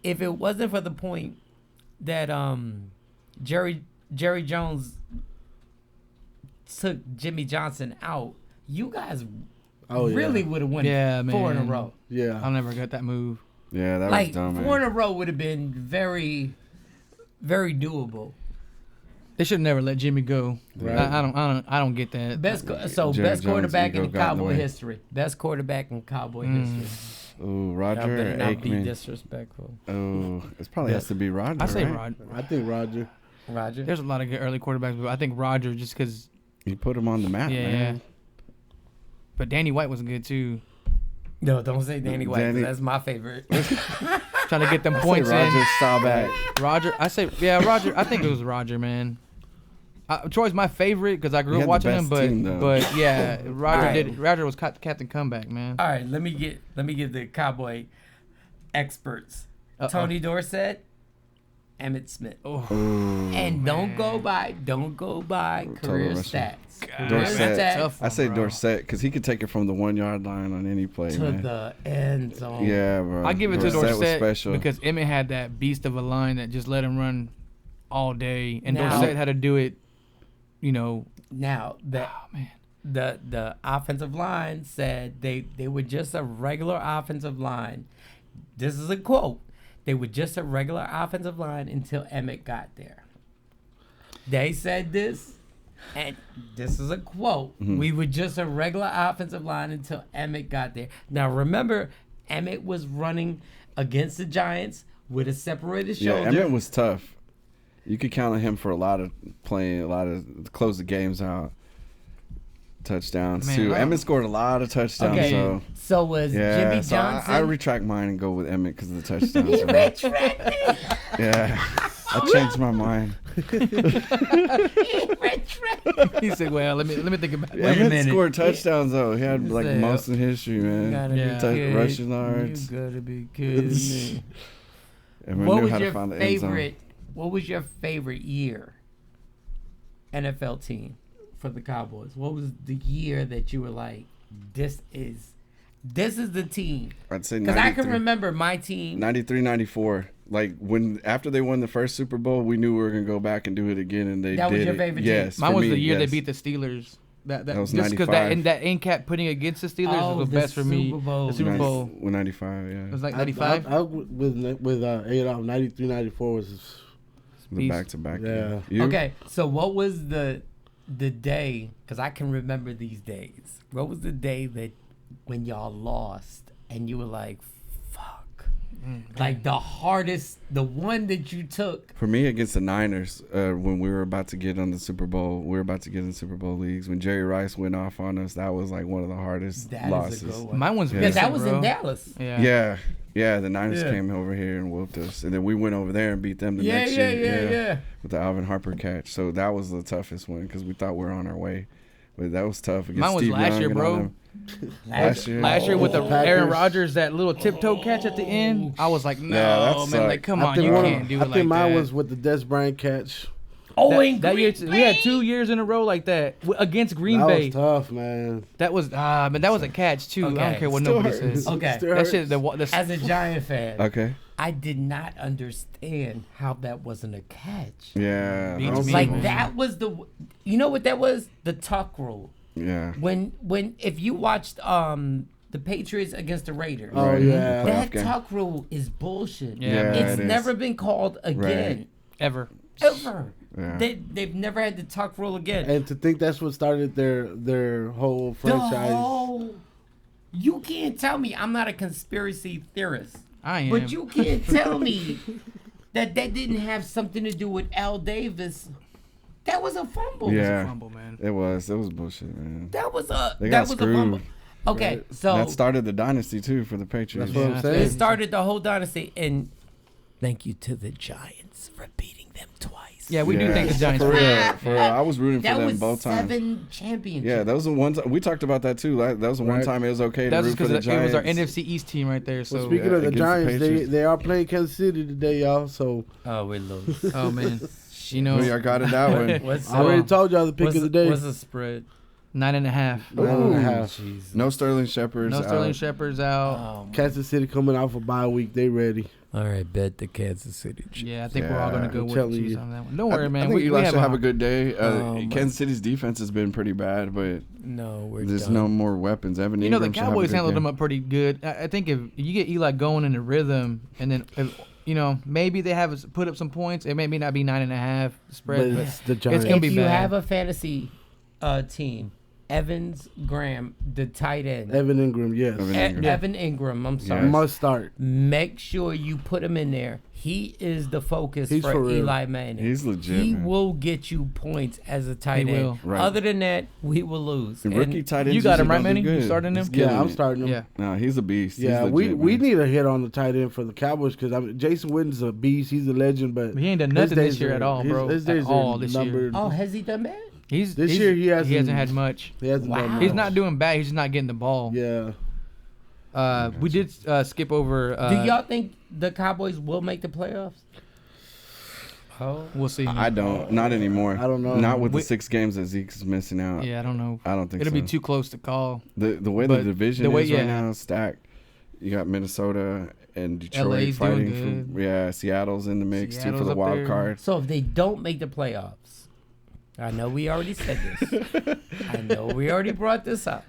If it wasn't for the point that Jerry Jones took Jimmy Johnson out, you guys really would have won Yeah, 4 in a man. row. Yeah. I'll never get that move. Yeah, that Like was dumb, 4 in man. a row would have been very, very doable. They should have never let Jimmy go. Right. I don't get that. Best Jerry best quarterback Jones' in ego got in the Cowboy way. history. Best quarterback in Cowboy history. Ooh, Y'all Roger better or not be Aikman? disrespectful. Oh, it probably has to be Roger, I say right? Roger. I think Roger. Roger. There's a lot of good early quarterbacks, but I think Roger just because. You put him on the map, Yeah. man. But Danny White was good too. No, don't say Danny White. 'Cause Danny- That's my favorite. Trying to get them Say points Roger in. Staubach. Roger, Roger. I think it was Roger, man. Troy's my favorite because I grew He up had watching the him, best team, though. but yeah, Roger Alright. did. Roger was Captain Comeback, man. All right, let me give the Cowboy experts. Uh-oh. Tony Dorsett, Emmitt Smith. Oh, And don't go by career rushing. stats. Career Dorset. stats Tough. I say bro. Dorset because he could take it from the 1 yard line on any play, to man. the end zone. Yeah, bro. I give it to was Dorset special. because Emmett had that beast of a line that just let him run all day, and Now- Dorset had to do it. Now the Oh man. the offensive line said they were just a regular offensive line. This is a quote. They were just a regular offensive line until Emmett got there. They said this, and this is a quote. We were just a regular offensive line until Emmett got there. Now remember, Emmett was running against the Giants with a separated Yeah, shoulder. Emmett was tough. You could count on him for a lot of close the games out. Touchdowns Man, too. wow. Emmett scored a lot of touchdowns. Okay, so was Yeah, Jimmy so Johnson. I retract mine and go with Emmett because of the touchdowns. He man. retracted. Yeah, I changed my mind. He retracted. He said, "Well, let me think about Wait a that." Emmett minute. scored touchdowns though. He had like Say, most in history, You man. gotta Yeah. be Touch- kidding. rushing yards. You gotta be kidding me. Emmett What knew was how to your find the end zone. favorite? What was your favorite year? NFL team for the Cowboys. What was the year that you were like, this is the team? I'd say Because I can 93. remember my team. 93, 94. Like after they won the first Super Bowl, we knew we were gonna go back and do it again, and they That was did your it. favorite team? Yes, Mine for was me, the year they yes. beat the Steelers. That was just because 95. that end cap putting against the Steelers Oh, was the best for me. Super Bowl. The Super Bowl. With 95, yeah. It was like 95. I with Adolph, 93, 94 was The Beast. back to back. Yeah. You? Okay, so what was the the day, because I can remember these days. What was the day that when y'all lost and you were like, fuck? Like the hardest, the one that you took. For me, against the Niners, when we were about to get on the Super Bowl, we were about to get in the Super Bowl leagues. When Jerry Rice went off on us, that was like one of the hardest losses. Is a good one. Mine was Because that was in Dallas. Yeah, the Niners came over here and whooped us. And then we went over there and beat them the next year. Yeah. With the Alvin Harper catch. So that was the toughest one because we thought we were on our way. But that was tough against Mine was Steve last Young year, and bro. all them. Last year with the Packers. Aaron Rodgers, that little tiptoe catch at the end, I was like, no, that man, sucked. like, come I on, think you one- can't do it I like think mine that. was with the Des Bryant catch. That year, we had 2 years in a row like that against Green That Bay. was tough, man. That was, man, that was a catch too. I Okay. don't care what Still nobody hurts. says. Okay. Still That hurts. shit, the As a Giant fan, Okay. I did not understand how that wasn't a catch. Yeah. Beats that was- me. Like that was you know what that was? The tuck rule. Yeah. When if you watched the Patriots against the Raiders, Oh, yeah. Playoff that game. tuck rule is bullshit. Yeah, It's it is. never been called again. Ever. Ever. Yeah. They've never had the tuck rule again. And to think that's what started their whole franchise. You can't tell me I'm not a conspiracy theorist. I am. But you can't tell me that didn't have something to do with Al Davis. That was a fumble. Yeah. Fumble, man. It was bullshit, man. That was a They that got was screwed. a fumble. Okay, so That started the dynasty too for the Patriots. That's what I'm Yeah, saying. it started the whole dynasty, and thank you to the Giants for beating them twice. Yeah, we do think the Giants. For real, for real. I was rooting for That them was both times. 7 championships. Yeah, that was the one time we talked about that too. That was the one Right. time it was okay to That's root just for the because it was Giants. our NFC East team right there. So, Well, speaking Yeah, of the against the Giants, Patriots. they are playing Kansas City today, y'all. So Oh, we lose. oh man, you know, Who y'all got in that one? What's I already told y'all the pick of the day. What's the spread? 9.5. 9.5. Jesus. No Sterling Shepard's No Sterling out. Shepard's out. Oh, Kansas City coming off a bye week. They ready. all right, bet the Kansas City. Yeah, I think we're all gonna go I'm with telling Chiefs you. on that one. Don't worry, man. I think we Eli should have a a good day. Oh, Kansas City's defense has been pretty bad, but No, we're there's done. no more weapons. Evan You know, the Ingram should have a Cowboys good handled game. them up pretty good. I think if you get Eli going in a rhythm, and then you know maybe they have put up some points. It may not be 9.5 spread, But but it's the Giants. gonna be if you bad. have a fantasy team, Evans, Graham, the tight end, Evan Ingram, yes. Evan Ingram. Evan Ingram. I'm sorry. Yes. Must start. Make sure you put him in there. He is the focus He's for for real. Eli Manning. He's legit, He man. will get you points as a tight He end. will. Right. Other than that, we will lose. The And rookie tight ends you got him usually right, don't do Manny? You good. starting him? He's killing Yeah, I'm it. starting him. yeah. No, he's a beast. Yeah, He's we legit, man. need a hit on the tight end for the Cowboys because Jason Witten's a beast. He's a legend, but He ain't done his nothing this days year are- at all, bro. His days At all are this year. numbered. Oh, has he done that? He's This year he hasn't had much. He hasn't done Wow. much. He's not doing bad. He's just not getting the ball. Yeah. We did skip over. Do y'all think the Cowboys will make the playoffs? Oh, We'll see. I don't. Not anymore. I don't know. Not with We- the 6 games that Zeke's missing out. Yeah, I don't know. I don't think It'll so. be too close to call. The way but the division the way- is right yeah. now is stacked. You got Minnesota and Detroit LA's fighting doing for. Yeah, Seattle's in the mix too Seattle's for the up wild there. card. so if they don't make the playoffs, I know we already said this. I know we already brought this up.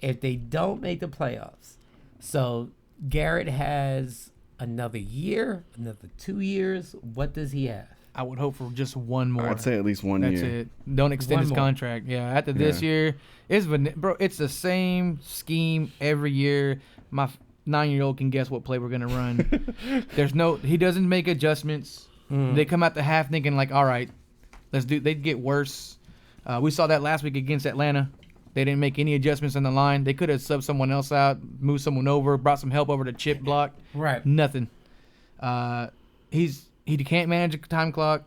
If they don't make the playoffs, so Garrett has another year, another 2 years. What does he have? I would hope for just one more. I'd say at least one That's year. it. Don't extend One his more. contract. Yeah, after this Yeah. year, bro. It's the same scheme every year. My 9-year-old can guess what play we're gonna run. He doesn't make adjustments. They come out the half thinking like, all right, let's do. They get worse. We saw that last week against Atlanta. They didn't make any adjustments on the line. They could have subbed someone else out, moved someone over, brought some help over to chip block. Right. Nothing. He can't manage a time clock.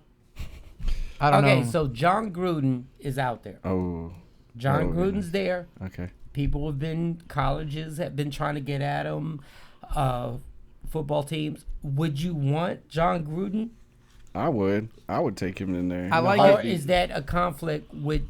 I don't know. Okay, so John Gruden is out there. Oh, John Oh, Gruden's there. okay. People colleges have been trying to get at him. Football teams. Would you want John Gruden? I would take him in there. I like Or it. is that a conflict with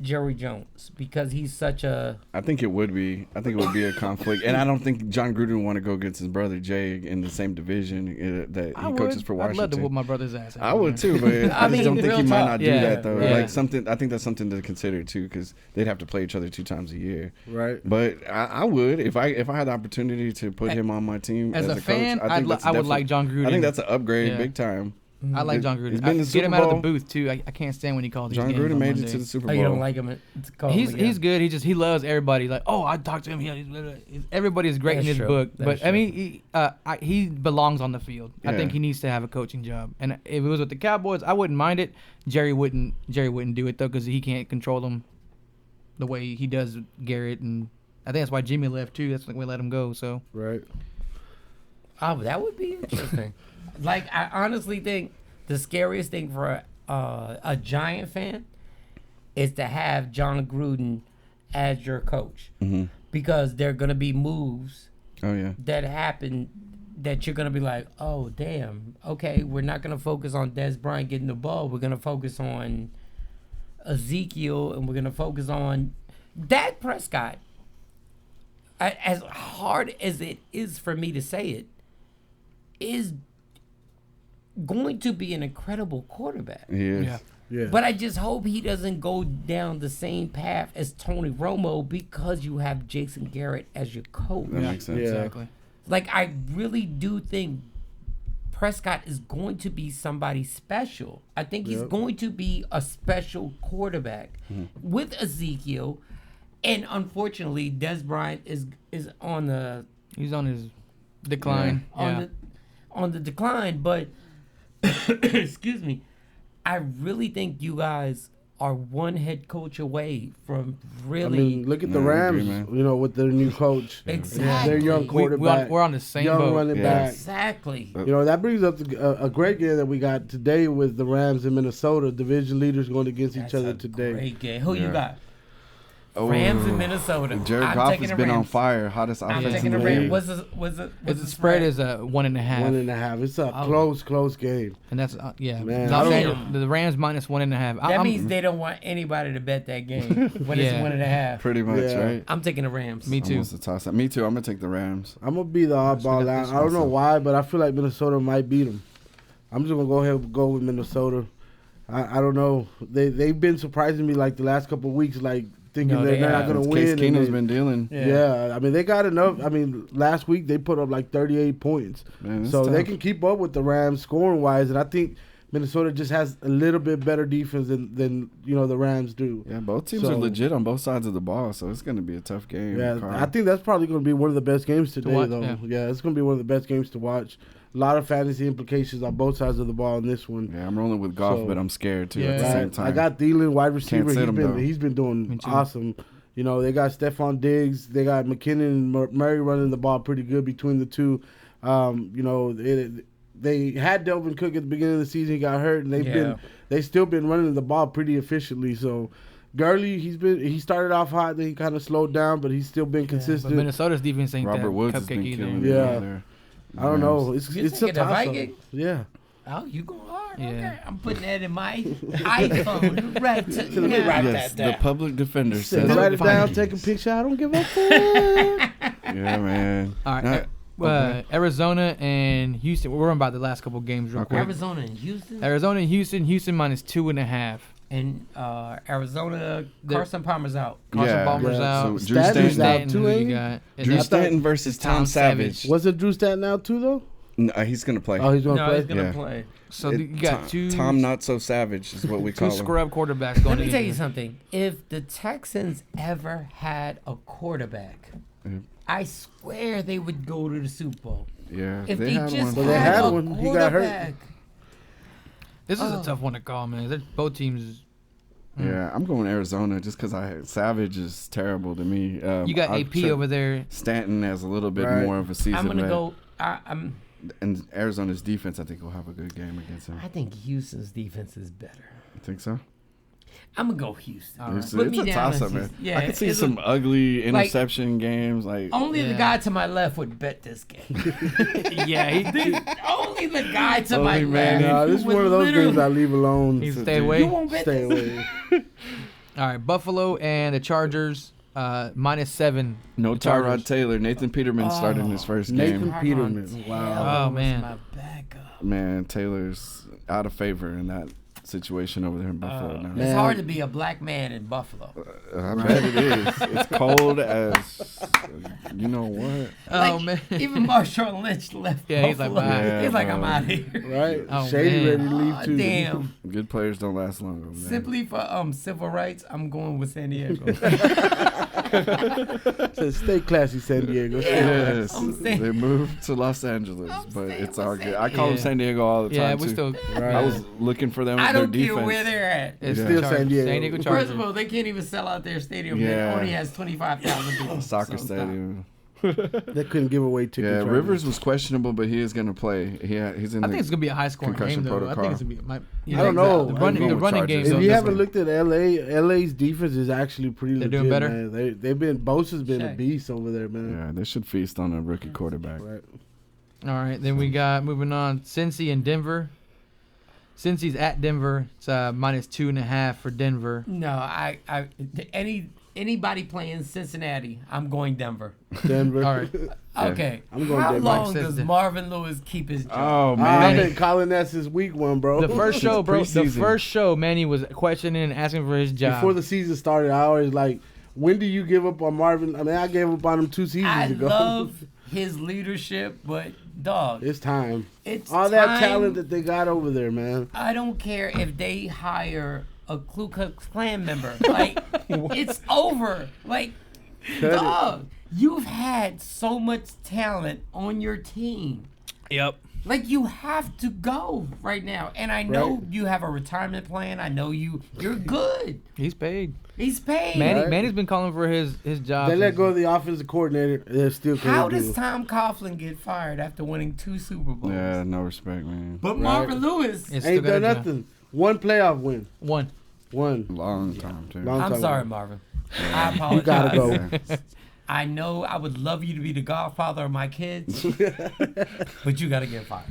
Jerry Jones because he's such a? I think it would be. I think it would be a conflict, and I don't think John Gruden would want to go against his brother Jay in the same division that I he would. coaches for I'd love to Washington. whoop my brother's ass. I would too, but I, mean, just don't think real he might talk. not do Yeah, that though. yeah. Like something, I think that's something to consider too, because they'd have to play each other 2 times a year. Right. But I would if I had the opportunity to put him on my team As a coach. fan, I think that's I would definitely- like John Gruden. I think that's an upgrade, Yeah. big time. I like John Gruden. He's been to the Get him Super out of the Bowl. booth too. I can't stand when he calls these John games Gruden on made it Mondays. to the Super Oh, Bowl. you don't like him? To call him He's again? good. He loves everybody. Like, oh, I talked to him. Everybody is great That's in his true. book. That's But I mean, he belongs on the field. I think Yeah. he needs to have a coaching job. And if it was with the Cowboys, I wouldn't mind it. Jerry wouldn't do it though because he can't control them the way he does Garrett. And I think that's why Jimmy left too. That's why we let him go. So Right. Oh, that would be interesting. Like, I honestly think the scariest thing for a Giant fan is to have John Gruden as your coach, because there are going to be moves Oh yeah. that happen that you're going to be like, oh, damn, okay, we're not going to focus on Des Bryant getting the ball. We're going to focus on Ezekiel, and we're going to focus on Dak Prescott. As hard as it is for me to say it, is going to be an incredible quarterback. He is. yeah. Yeah. But I just hope he doesn't go down the same path as Tony Romo, because you have Jason Garrett as your coach. That makes sense. Yeah. Exactly. Like, I really do think Prescott is going to be somebody special. I think he's going to be a special quarterback with Ezekiel. And unfortunately, Des Bryant is on the He's on his decline. Yeah. on the decline. But excuse me, I really think you guys are one head coach away from really. I mean, look at the No, I agree, Rams. man. You know, with their new coach, Exactly. their young quarterback, we're on the same young boat. running Yeah. back. Exactly. You know, that brings up a great game that we got today with the Rams in Minnesota. Division leaders going against each That's other a today. Great game. Who you Yeah. got? Oh, Rams in Minnesota. Jared I'm Goff taking has the been on Rams. fire. Hottest I'm offense taking in the the Rams. league. What's The spread is 1.5. 1.5. It's a Oh. close game. And that's yeah. Man, I'm I saying don't- the Rams minus 1.5. That means they don't want anybody to bet that game when it's Yeah. 1.5. Pretty much, Yeah. right? I'm taking the Rams. Me too. Almost a toss up. Me too. I'm gonna take the Rams. I'm gonna be the oddball got out. this I don't know also. why, but I feel like Minnesota might beat them. I'm just gonna go ahead and go with Minnesota. I don't know. They've been surprising me like the last couple of weeks, like thinking No, they're they not have. gonna Case win. and Keenum's they- been dealing. Yeah, I mean they got enough. I mean last week they put up like 38 points, Man, it's so they tough. can keep up with the Rams scoring wise, and I think Minnesota just has a little bit better defense than the Rams do. Yeah, both teams So- are legit on both sides of the ball, so it's gonna be a tough game. Yeah, Carl. I think that's probably going to be one of the best games today, watch, though. yeah. Yeah, it's going to be one of the best games to watch. A lot of fantasy implications on both sides of the ball in this one. Yeah, I'm rolling with Goff, So- but I'm scared too at Yeah. the Right. same time. I got Thielen, wide receiver. sit him, though. He's been Me doing too. awesome. You know, they got Stephon Diggs. They got McKinnon and Murray running the ball pretty good between the two. They had Delvin Cook at the beginning of the season. He got hurt, and they still been running the ball pretty efficiently. So Gurley, he started off hot, then he kind of slowed down, but he's still been But consistent. Minnesota's defense ain't Robert that Woods has cupcake been either. killing Yeah. it over there. I don't know. Rams. You It's a taking the toss-up. Vikings? Yeah. Oh, you going hard? Yeah. Okay. I'm putting that in my iPhone. Right. Let me Right. write Yes, that the down. public defender Said, says write it down, Vikings. take a picture. I don't give a fuck. Yeah, man. All right. Okay. Arizona and Houston. We're on by the last couple games real Okay. quick. Arizona and Houston. Arizona and Houston. Houston minus 2.5. And Arizona, Carson Palmer's out. Carson Yeah. Palmer's Yeah. out. So Drew Stanton's Stanton, out too, who ain't you he? got? And Drew then- Stanton versus Tom Savage. Was it Drew Stanton out too, though? No, he's gonna play. Oh, he's going to No, play? he's gonna Yeah. play. So you got two Tom Not So Savage is what we two call him. scrub quarterbacks going Let me tell you together. something. If the Texans ever had a quarterback, I swear they would go to the Super Bowl. Yeah, If they they had just one. Well, they had had a one. He got hurt. quarterback. This is Oh. a tough one to call, man. They're both teams. Yeah, I'm going Arizona just because Savage is terrible to me. You got I'd AP say over there. Stanton has a little bit Right. more of a season. I'm gonna vet. go. I'm. And Arizona's defense, I think, will have a good game against him. I think Houston's defense is better. You think so? I'm gonna go Houston. All right. It's, Put it's me a down toss up, as man. Houston. Yeah, I can see it's some a- ugly interception games. Like, Only the Yeah. guy to my left would bet this game. Yeah, he Only the guy to Only my man. left. No, this is would one of those games literally- I leave alone. He's So, stay dude, away. You won't bet Stay this. away. All right, Buffalo and the Chargers minus 7. no The Chargers. Tyrod Taylor. Nathan Peterman started in his first Nathan game. Peterman. Wow. Oh, man. My backup. Man, Taylor's out of favor in that situation over there in Buffalo now. It's hard to be a black man in Buffalo. I bet it is. It's cold as you know what. Oh Like, man. Even Marshawn Lynch left. Yeah, he's like, Buffalo. bye. Yeah, He's like, bro. I'm out of here. Right? Oh, Shady man. ready to leave Aw, too. damn. Good players don't last long. Man. Simply for civil rights, I'm going with San Diego. Says, stay classy, San Diego. Yes, I'm saying- they moved to Los Angeles, I'm but saying it's all San good. I call them Yeah. San Diego all the time Yeah, we too. still. I was looking for them with I their don't care defense. where they're at. It's Yeah. Still Chargers. San Diego. San Diego First Chargers. of all, they can't even sell out their stadium. Yeah. It only has 25,000 people. Soccer So stop. stadium. They couldn't give away tickets. Yeah, right Rivers was questionable, but he is going to play. He's in I the think it's gonna be a high scoring concussion game though. I protocol. think it's gonna be. I don't know. The I'm running, going the with running Chargers. game. If though, you haven't definitely. looked at LA's defense is actually pretty They're legit, doing better? man. They've been Bosa's been a Shaq. beast over there, man. Yeah, they should feast on a rookie quarterback. Right. All right, then we got moving on. Cincy and Denver. Cincy's at Denver. It's minus 2.5 for Denver. No, anybody playing Cincinnati, I'm going Denver. Denver. All right. Okay. I'm going How Denver. long Mike says does Denver. Marvin Lewis keep his job? Oh I've man, been calling that since week one, bro. The first show, bro. The preseason. first show, Manny was questioning and asking for his job. Before the season started, I always like, when do you give up on Marvin? I mean, I gave up on him 2 seasons I ago. love his leadership, but dog, It's time. it's All that time. talent that they got over there, man. I don't care if they hire a Ku Klux Klan member. Like, it's over. Like, Cut it. dog, you've had so much talent on your team. Yep. Like, you have to go right now. And I know Right. you have a retirement plan. I know you're good. He's paid. He's paid. Manny, Right. Manny's been calling for his job. They let since- go of the offensive coordinator. They still can't How do does it. Tom Coughlin get fired after winning 2 Super Bowls? yeah, no respect, man. But Marvin Lewis, It's still Ain't got a done job. nothing. One playoff win. One. One. Long time too. Long I'm time sorry, ago. Marvin. I apologize. You gotta go. Yeah. I know I would love you to be the godfather of my kids, but you got to get fired.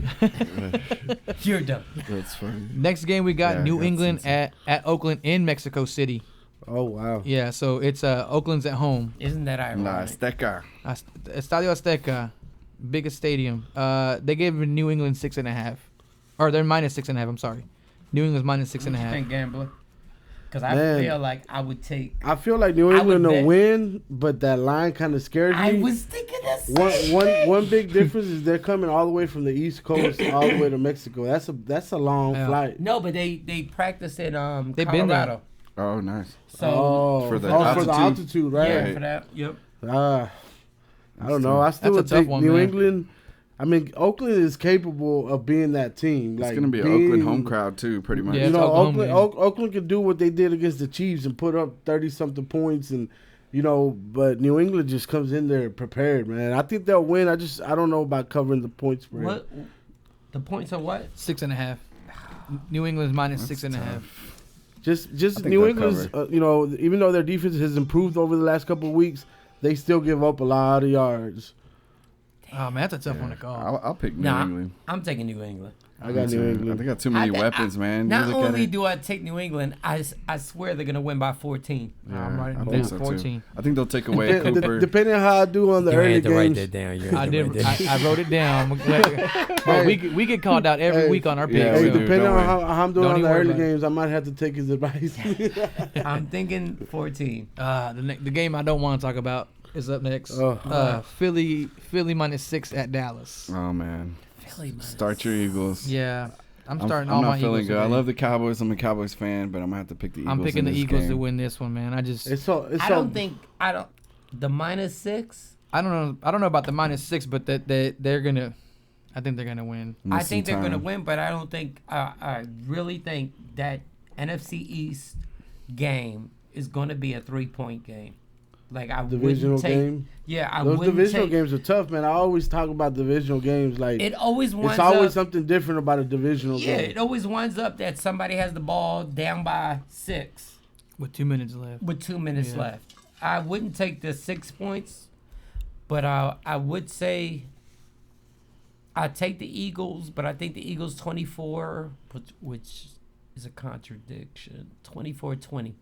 You're done. That's funny. Next game we got Yeah, New that's England insane. at Oakland in Mexico City. Oh, wow. Yeah, so it's Oakland's at home. Isn't that Nah, ironic? Azteca. Estadio Azteca, biggest stadium. They gave New England 6.5, or they're minus 6.5. I'm sorry, New England's minus What you 6.5. think, gambler? Because I Man. feel like I would take. I feel like New I would England will bet- win, but that line kind of scares me. I was thinking the same. One big difference is they're coming all the way from the East Coast all the way to Mexico. That's a long Yeah. flight. No, but they practice in They've been there. Colorado. Oh, nice. So For the for the altitude. altitude, right? yeah, Right. for that. Yep. I don't know. I still would That's a tough take one, New man. England. I mean, Oakland is capable of being that team. Like It's gonna be an being- Oakland home crowd too, pretty much. Yeah, You it's know, Oklahoma, Oakland, man. Oakland could do what they did against the Chiefs and put up 30-something points, and but New England just comes in there prepared, man. I think they'll win. I don't know about covering the point spread. What? The points are what? 6.5. New England's minus That's 6.5. Just think New they'll England's, even though their defense has improved over the last couple of weeks, they still give up a lot of yards. Oh man, that's a tough one to call. I'll pick New Nah, England. I'm taking New England. I got New I England. think I got too many I- weapons, man. You Not look at only it. do I take New England, I swear they're gonna win by 14. I'm writing I down think so 14. too. I think they'll take away Cooper. Depending on how I do on the early games. down. I did. I wrote it down. But we get called out every Hey. week on our picks. Yeah, Hey, we do. depending Don't on worry. how I'm doing Don't on even the worry early about it. games, I might have to take his advice. I'm thinking 14. The game I don't want to talk about is up next. Philly minus 6 at Dallas. Oh man, Philly, man. start your Eagles. Yeah, I'm starting I'm all not my feeling Eagles. good. I today. love the Cowboys. I'm a Cowboys fan, but I'm gonna have to pick the Eagles. I'm picking in the this Eagles to game. win this one, man. It's so. I don't think the minus 6. I don't know about the minus 6, but that they're gonna. I think they're gonna win. I think they're gonna time. win, but I don't think. I really think that NFC East game is gonna be a 3-point game. Like I divisional wouldn't take. game. Yeah, I Those wouldn't divisional take. games are tough, man. I always talk about divisional games. Like It always winds it's always up. something different about a divisional Yeah, game. it always winds up that somebody has the ball down by 6 With 2 minutes left. with 2 minutes Yeah. left. I wouldn't take the 6 points, but I would say I take the Eagles, but I think the Eagles 24, which is a contradiction. 24-20.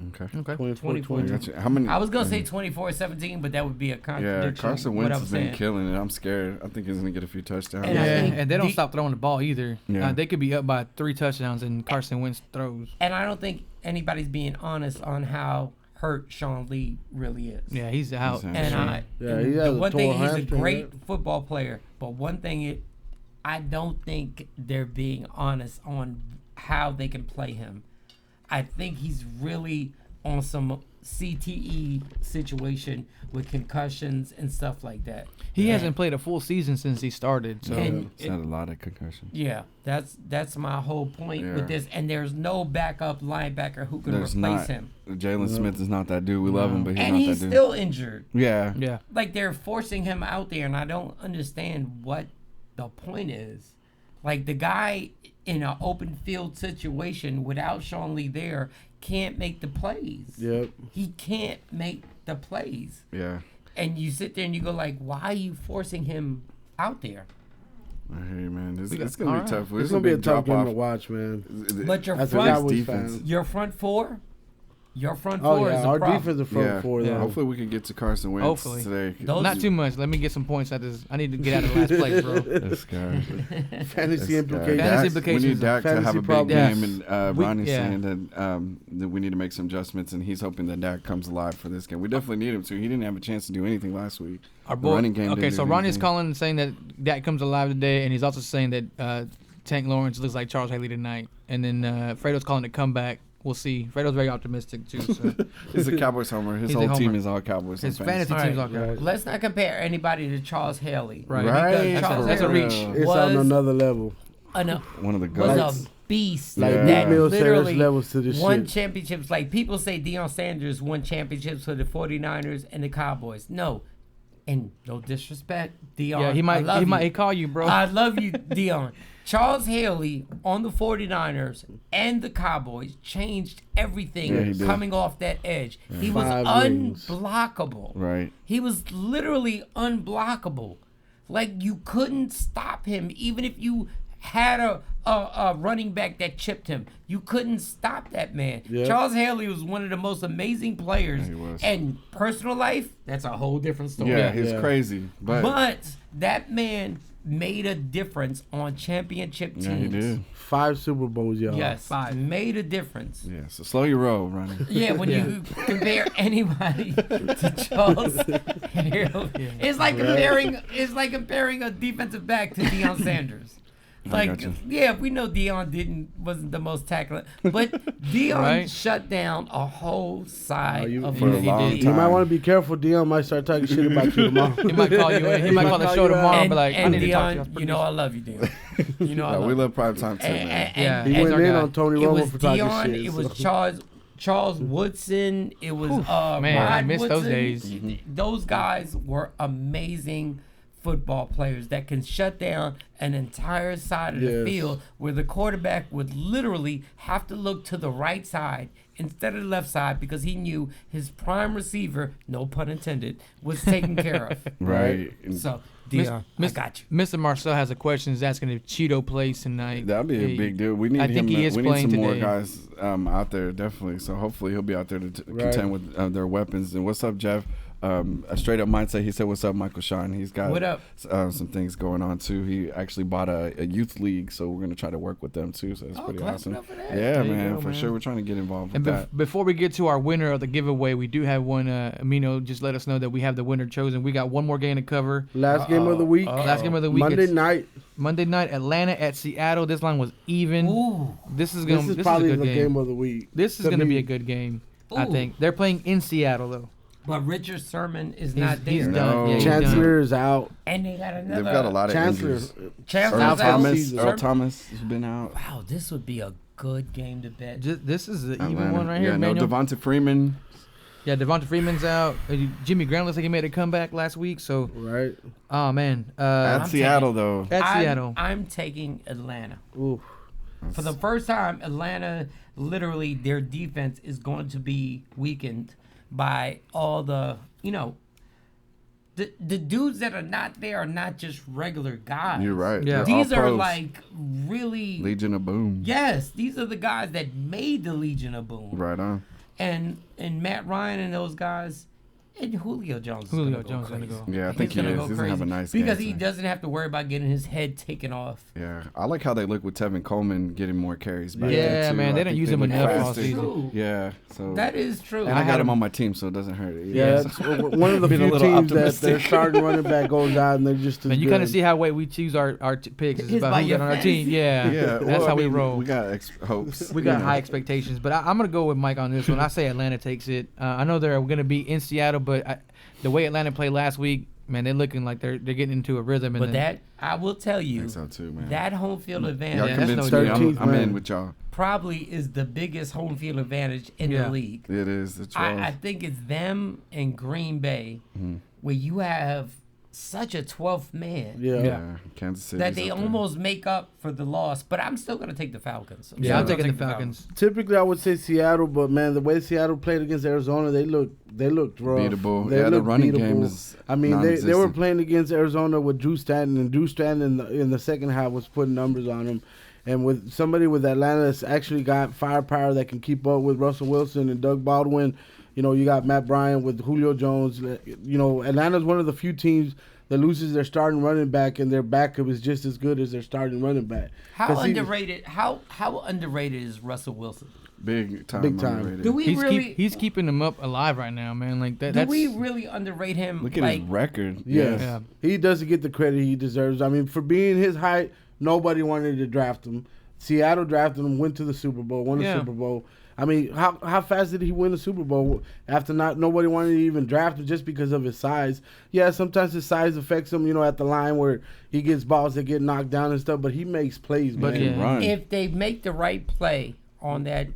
Okay. 24-20. Gotcha. How many? I was going to say 24-17, but that would be a contradiction. Yeah, Carson what Wentz I'm has been saying. killing it. I'm scared. I think he's going to get a few touchdowns. And I think and they don't stop throwing the ball either. Yeah. They could be up by 3 touchdowns and Carson Wentz throws. And I don't think anybody's being honest on how hurt Shawn Lee really is. Yeah, he's out. He's And out. He and has the a one thing, torn he's a hamstring, great right? football player, but one thing I don't think they're being honest on how they can play him. I think he's really on some CTE situation with concussions and stuff like that. He hasn't played a full season since he started. So And He's had a lot of concussions. yeah, that's my whole point Yeah. with this. And there's no backup linebacker who can There's replace not. him. Jalen Smith is not that dude. We love him, but he's And not he's that dude. still injured. Yeah. yeah. Like, they're forcing him out there, and I don't understand what the point is. Like, the guy in an open field situation without Shawn Lee there can't make the plays. Yep. He can't make the plays. Yeah. And you sit there and you go like, why are you forcing him out there? I hear you, man. It's got- going to all be tough. It's gonna be a big tough game drop-off. to watch, man. But your As a front, Cowboys defense. fan. your front four is Oh a yeah, our problem. defense is front Yeah. four though. Hopefully we can get to Carson Wentz Hopefully. today. Those- Not too much. Let me get some points at this. I need to get out of last place, bro. This guy. Fantasy This guy. implications. Fantasy We implications. need Dak to have Fantasy a big problems. game, and Ronnie's yeah. saying that we need to make some adjustments, and he's hoping that Dak comes alive for this game. We definitely need him to. He didn't have a chance to do anything last week. Our The boy. running game Okay, didn't so do Ronnie's anything. calling and saying that Dak comes alive today, and he's also saying that Tank Lawrence looks like Charles Haley tonight. And then Fredo's calling it comeback. We'll see. Fredo's very optimistic too. So He's a Cowboys homer. His He's a whole team homer. is all Cowboys. his and fantasy All team's right. all good. Right. Let's not compare anybody to Charles Haley. Right. Right. Charles That's a Haley reach. It's on was another level. One of the was goats. a beast. Like Yeah. that Meek Mill said, there's literally levels to this won shit. championships. Like, people say Deion Sanders won championships for the 49ers and the Cowboys. No. And no disrespect, Deion. Yeah, he might call you, bro. I love you, Deion. Charles Haley on the 49ers and the Cowboys changed everything Yeah, he did. coming off that edge. He was 5 rings. unblockable. Right. He was literally unblockable. Like, you couldn't stop him, even if you had a running back that chipped him. You couldn't stop that man. Yeah. Charles Haley was one of the most amazing players. Yeah, he was. And personal life, that's a whole different story. Yeah, he's Yeah. crazy. But that man made a difference on championship teams. yeah, he did. 5 Super Bowls, y'all. Yes, made a difference. Yeah, so slow your roll, Ronnie. Yeah, when you compare anybody to Charles Haley, it's like comparing a defensive back to Deion Sanders. Like, gotcha. yeah, we know Deion wasn't the most tackler, but Deion Right. shut down a whole side you- of For a the long league. You might time. want to be careful. Dion might start talking shit about you tomorrow. He might call you in. He might call the show you out. tomorrow and And, be like, I and need to talk to you. Deion, you know I love you, Deion. You know I Yeah, love we you. love prime time too, man. Yeah. He He's went our in guy. on Tony It Romo was for talking Deion. shit. It was so. Charles Woodson. It was man, I Rod miss those Woodson. days. Those guys were amazing football players that can shut down an entire side of the Yes. field, where the quarterback would literally have to look to the right side instead of the left side, because he knew his prime receiver, no pun intended, was taken care of. Right. And So, Deion, I got you. Mr. Marcel has a question. He's asking if Cheeto plays tonight. That'd be a Hey, big deal. We need I him. think he is we need playing some more today. guys out there, definitely. So hopefully he'll be out there to contend with their weapons. And what's up, Jeff? A straight up mindset. He said, "What's up, Michael Shawn?" He's got What up? Some things going on too. He actually bought a youth league, so we're gonna try to work with them too. So that's pretty clap it awesome. up for that. Yeah, There you man, go, for man. sure. We're trying to get involved with And that. before we get to our winner of the giveaway, we do have one. Amino just let us know that we have the winner chosen. We got one more game to cover. Last game of the week. Last game of the week. Monday it's night. Monday night, Atlanta at Seattle. This line was even. Ooh. This is This is probably a the good game of the week. This is to going to be me. a good game. I Ooh. think they're playing in Seattle though. But Richard Sermon is He's, not there. he's No. done. Yeah, he's done. Chancellor is out. And they got another. They've got a lot of Chancellor. injuries. Chancellor's Earl out. Thomas. Sermon- Earl Thomas has been out. Wow, this would be a good game to bet. This is the even Atlanta. one right here, Yeah, man. no Devonta Freeman. Yeah, Devonta Freeman's out. Jimmy Graham looks like he made a comeback last week. So, Right. oh man, At I'm Seattle though. at Seattle. I'm taking Atlanta. Oof. For the first time, Atlanta, literally, their defense is going to be weakened by all the, the dudes that are not there are not just regular guys. You're right. Yeah. They're all These are pros. like really. Legion of Boom. Yes, these are the guys that made the Legion of Boom. Right on. and Matt Ryan and those guys. And Julio Jones is going to go crazy. Yeah, I think He's gonna he is. go He's crazy gonna have a nice because game he today. doesn't have to worry about getting his head taken off. Yeah, I like how they look with Tevin Coleman getting more carries back Yeah, there too. man, they I didn't think use they him look enough all faster. season. True. Yeah, so That is true. and I got him on my team, so it doesn't hurt. Yeah, that's one of the Being a few little teams that optimistic. their starting running back goes out and they're just as And you good. kind of see how way we choose our picks. It's It's about by who your got on our team. fantasy. Yeah, Yeah, that's well, how I we mean, roll. We got hopes. We got high expectations, but I'm gonna go with Mike on this one. I say Atlanta takes it. I know they're gonna be in Seattle, but the way Atlanta played last week, man, they're looking like they're getting into a rhythm. And But that, I will tell I you, think so too, man. that home field Y'all advantage that's convinced no me. joke. I'm 13th, in man. with y'all. probably is the biggest home field advantage in Yeah. the league. It is the 12. I think it's them and Green Bay, where you have such a 12th man Yeah. Kansas City. that they almost make up for the loss. But I'm still going to take the Falcons. yeah, I'm still taking gonna the Falcons. Typically, I would say Seattle, but man, the way Seattle played against Arizona, they looked rough. Beatable. They Yeah, the looked running game beatable. is I mean, they were non-existent. playing against Arizona with Drew Stanton, and Drew Stanton in the second half was putting numbers on them. And with somebody with Atlanta that's actually got firepower that can keep up with Russell Wilson and Doug Baldwin, you got Matt Bryant with Julio Jones. Atlanta's one of the few teams that loses their starting running back, and their backup is just as good as their starting running back. How 'Cause he- underrated? How underrated is Russell Wilson? big time. Big time. underrated. Do we really? He's keeping them up alive right now, man. Like that. do That's we really underrate him? Look at like, his record. Yes. Yeah. He doesn't get the credit he deserves. I mean, for being his height, nobody wanted to draft him. Seattle drafted him, went to the Super Bowl, won the Yeah. Super Bowl. I mean, how fast did he win the Super Bowl after nobody wanted to even draft him just because of his size? Yeah, sometimes his size affects him, at the line where he gets balls that get knocked down and stuff, but he makes plays, But man. yeah. Run. if they make the right play on that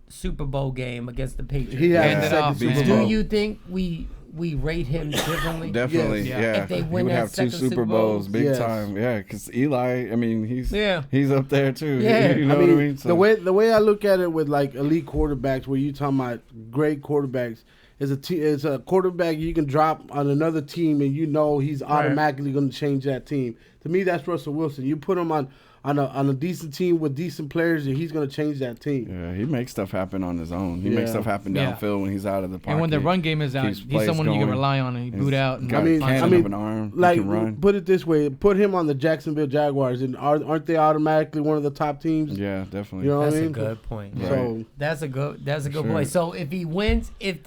Super Bowl game against the Patriots, He Hand had it the second off, Super man. do Bowl. you think we rate him differently? Definitely, Yes. yeah. If they He win would that have two second Super Super Bowls, Bowl. big Yes. time. Yeah, because Eli, I mean, he's Yeah. up there too. Yeah. You know what I mean? So, the way I look at it with like elite quarterbacks, where you talking about great quarterbacks, is a quarterback you can drop on another team and he's automatically going to change that team. To me, that's Russell Wilson. You put him on a decent team with decent players, and he's going to change that team. yeah, he makes stuff happen on his own. He makes Yeah. stuff happen Yeah. downfield when he's out of the pocket. and when the run game is out, Keeps he's plays someone you can going. rely on and you boot out. And Got I mean, a cannon I mean, of an arm. Like, he can run. put it this way: put him on the Jacksonville Jaguars, and aren't they automatically one of the top teams? Yeah, definitely. You know That's what I a mean? good point. Right. So That's a good sure. point. So if he wins, if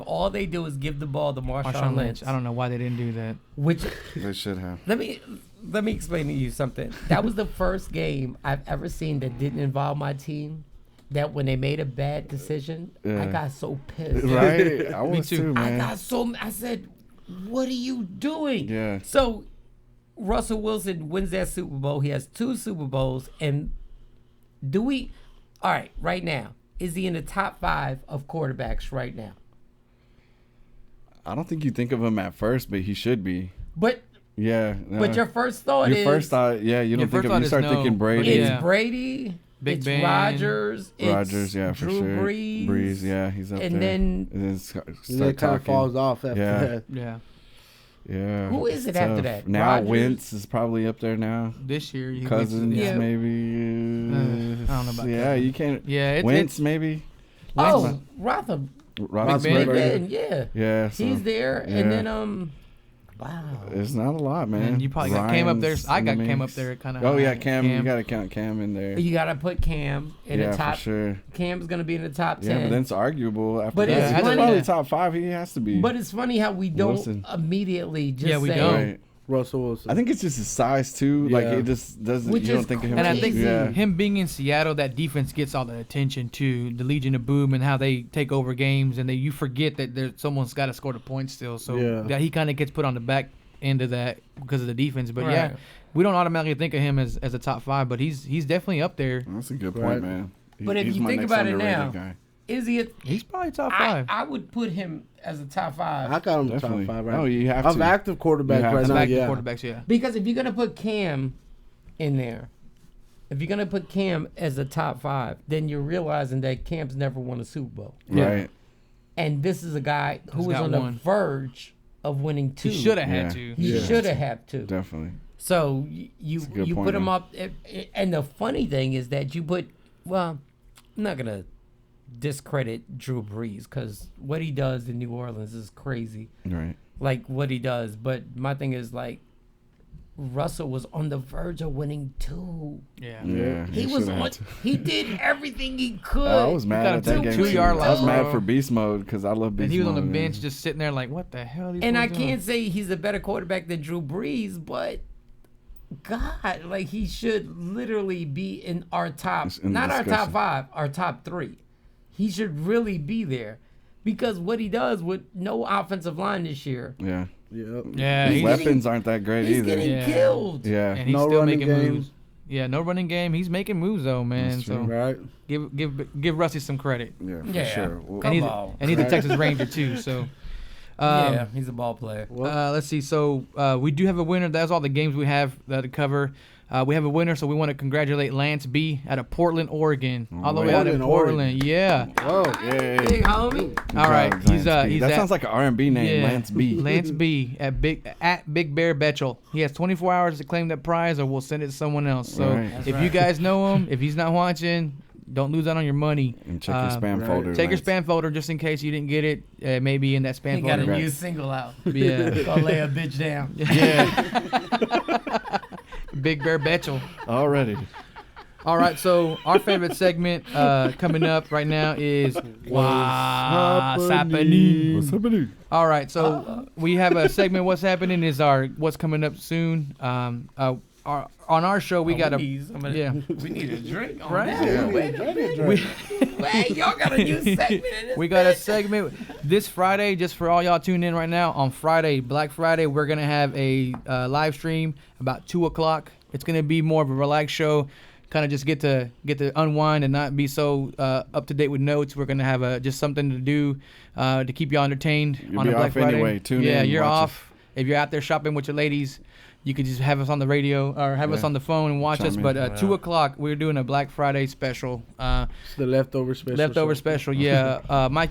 all they do is give the ball to Marshawn Marshawn Lynch, Lynch. I don't know why they didn't do that. which They should have. let me explain to you something. That was the first game I've ever seen that didn't involve my team. That when they made a bad decision, I Yeah. got so pissed. Right? I was too. too, I man. got so. I said, "What are you doing?" Yeah. So Russell Wilson wins that Super Bowl. He has 2 Super Bowls, and all right, right now, is he in the top 5 of quarterbacks right now? I don't think you think of him at first, but he should be. But Yeah. no. your first thought Your is first thought, yeah, you don't first think of thought you is start no, thinking but Brady. it's Yeah. Brady, Big it's Ben. Rodgers, it's Rodgers, yeah, for Drew sure. Brees, yeah, he's up and there. then- and then and start it kind of talking. falls off after Yeah. that. Yeah. Yeah. Who is it tough. after that? Now Rodgers? Wentz is probably up there now. This year, he Cousins, yeah. maybe. I don't know about Yeah, Cousins. you can't. Yeah, Wentz, maybe. Oh, Big Roethlisberger. Ben, yeah. Yeah, so He's there, yeah. and then wow. It's not a lot, man. And you probably came up there. Ryan's I in got the Cam mix. up there kind of. Oh yeah, Cam. You got to count Cam in there. You gotta put Cam in yeah, the top. for sure. Cam's gonna be in the top 10. Yeah, but then it's arguable after But that. it's He's funny- probably top 5. He has to be. But it's funny how we don't Wilson. immediately just Yeah, we say. don't. Right. Russell Wilson. I think it's just his size too. Like Yeah. it just doesn't. Which you don't is think of him. And I as- think yeah. him being in Seattle, that defense gets all the attention too. The Legion of Boom and how they take over games, and you forget that someone's got to score the points still. So Yeah. that he kind of gets put on the back end of that because of the defense. But Right. yeah, we don't automatically think of him as a top 5, but he's definitely up there. That's a good point, Right. man. But if He's you my think next about it underrated now, guy. Is he? He's probably top 5. I would put him as a top 5 I got him Definitely. top 5 right Oh, you have of to. active You quarterbacks have right to. now. Back to Yeah. quarterbacks, yeah. because if you're gonna put Cam in there, if you're gonna put Cam as a top 5, then you're realizing that Cam's never won a Super Bowl, Right. and this is a guy who He's was got on one. the verge of winning 2. He should have had Yeah. to. He Yeah. should have had 2. Definitely. So you a good you point, put him man. up, and the funny thing is that you put. Well, I'm not gonna discredit Drew Brees because what he does in New Orleans is crazy. Right. Like what he does. But my thing is like Russell was on the verge of winning too. Yeah. He was on. He did everything he could. I was mad got at a that game. 2-yard I was line, mad bro. for beast mode because I love beast mode. And he was on the man. bench just sitting there like, what the hell? Are these And I fools doing? can't say he's a better quarterback than Drew Brees, but God, like he should literally be in our top, In not our top discussion. 5, our top 3. He should really be there because what he does with no offensive line this year, Yeah. Yep. Yeah, His he's, weapons aren't that great he's either. getting Yeah. killed. Yeah. and he's No still running making game. moves. Yeah, no running game. He's making moves though, man. That's So true. Right. give Rusty some credit. Yeah, for Yeah. sure. Well, And he's, on. and he's a Texas Ranger too. So Yeah, he's a ball player. let's see. So we do have a winner. That's all the games we have to cover. We have a winner, so we want to congratulate Lance B. out of Portland, Oregon, all the way out in Portland, Portland. Yeah. Oh, Yay. Big homie. All right. Lance He's B. that at, sounds like an R&B name, yeah, Lance B. Lance B. at Big Bear Betchel. He has 24 hours to claim that prize, or we'll send it to someone else. So Right. if you guys know him, if he's not watching, don't lose out on your money. And check your spam right. folder. Check your Lance. spam folder just in case you didn't get it. Maybe in that spam He got folder. a new single out. Yeah. Gonna lay a bitch down. Yeah. Big Bear Betchel. Already. All right, so our favorite segment coming up right now is What's Happening. What's happening? All right, so we have a segment. What's happening is our What's Coming Up Soon. On our show, we got a yeah. We need a drink on Right. that. Yeah. Wait a minute. Wait, y'all got a new segment in this We got a bitch? segment this Friday, just for all y'all tuned in right now. On Friday, Black Friday, we're gonna have a live stream about 2:00. It's gonna be more of a relaxed show, kind of just get to unwind and not be so up to date with notes. We're gonna have just something to do to keep y'all entertained You'll on be a Black off Friday. anyway. Tune yeah, in, you're watch off. If you're out there shopping with your ladies, you could just have us on the radio or have us Yeah. on the phone and watch Chime us. in. But 2:00, we're doing a Black Friday special. It's the leftover special. Leftover show. special, yeah. Mike,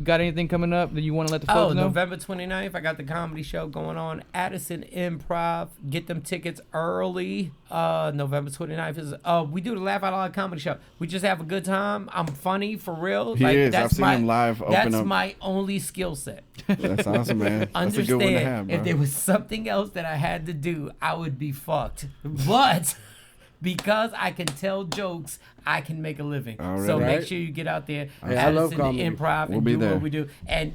got anything coming up that you want to let the folks know? November 29th, I got the comedy show going on. Addison Improv. Get them tickets early. November 29th is we do the Laugh Out Loud comedy show. We just have a good time. I'm funny for real. He is. I've seen him live open That's up. my only skill set. That's awesome, man. That's a good one to have, Understand, bro. if there was something else that I had to do, I would be fucked. But because I can tell jokes, I can make a living. Alright. So make Right. sure you get out there. Hey, I love Addison comedy. Improv We'll and be do there. what we do. And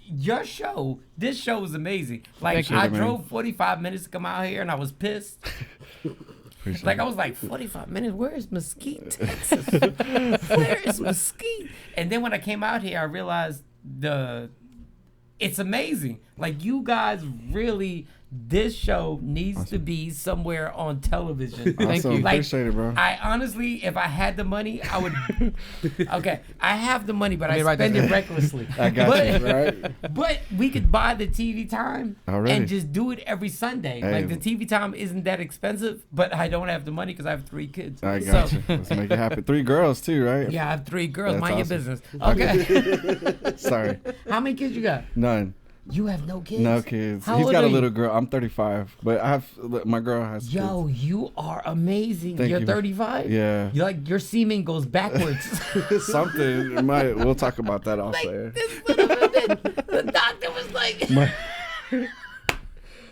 your show, this show is amazing. Like Thank you. I Appreciate it, man. drove 45 minutes to come out here and I was pissed. Appreciate Like it. I was like, 45 minutes? Where is Mesquite, Texas? Where is Mesquite? And then when I came out here, I realized it's amazing. Like you guys really, this show needs to be somewhere on television. Thank Awesome. you. Like, Appreciate it, bro. I honestly, if I had the money, I would. Okay, I have the money, but Let me I write spend this it down. recklessly. I got but, you. Right. But we could buy the TV time Already. and just do it every Sunday. Hey. Like the TV time isn't that expensive, but I don't have the money because I have 3 kids. I got So, you. Let's make it happen. 3 girls, too, right? yeah, I have 3 girls. That's Mind awesome. your business. Okay. Sorry. How many kids you got? None. You have no kids? No kids. How He's old got are a you? little girl. I'm 35, but I have my girl has Yo, you are amazing. Thank You're you. 35? Yeah. You're like your semen goes backwards. kids. Something. We'll talk about that off like there. this little the doctor was like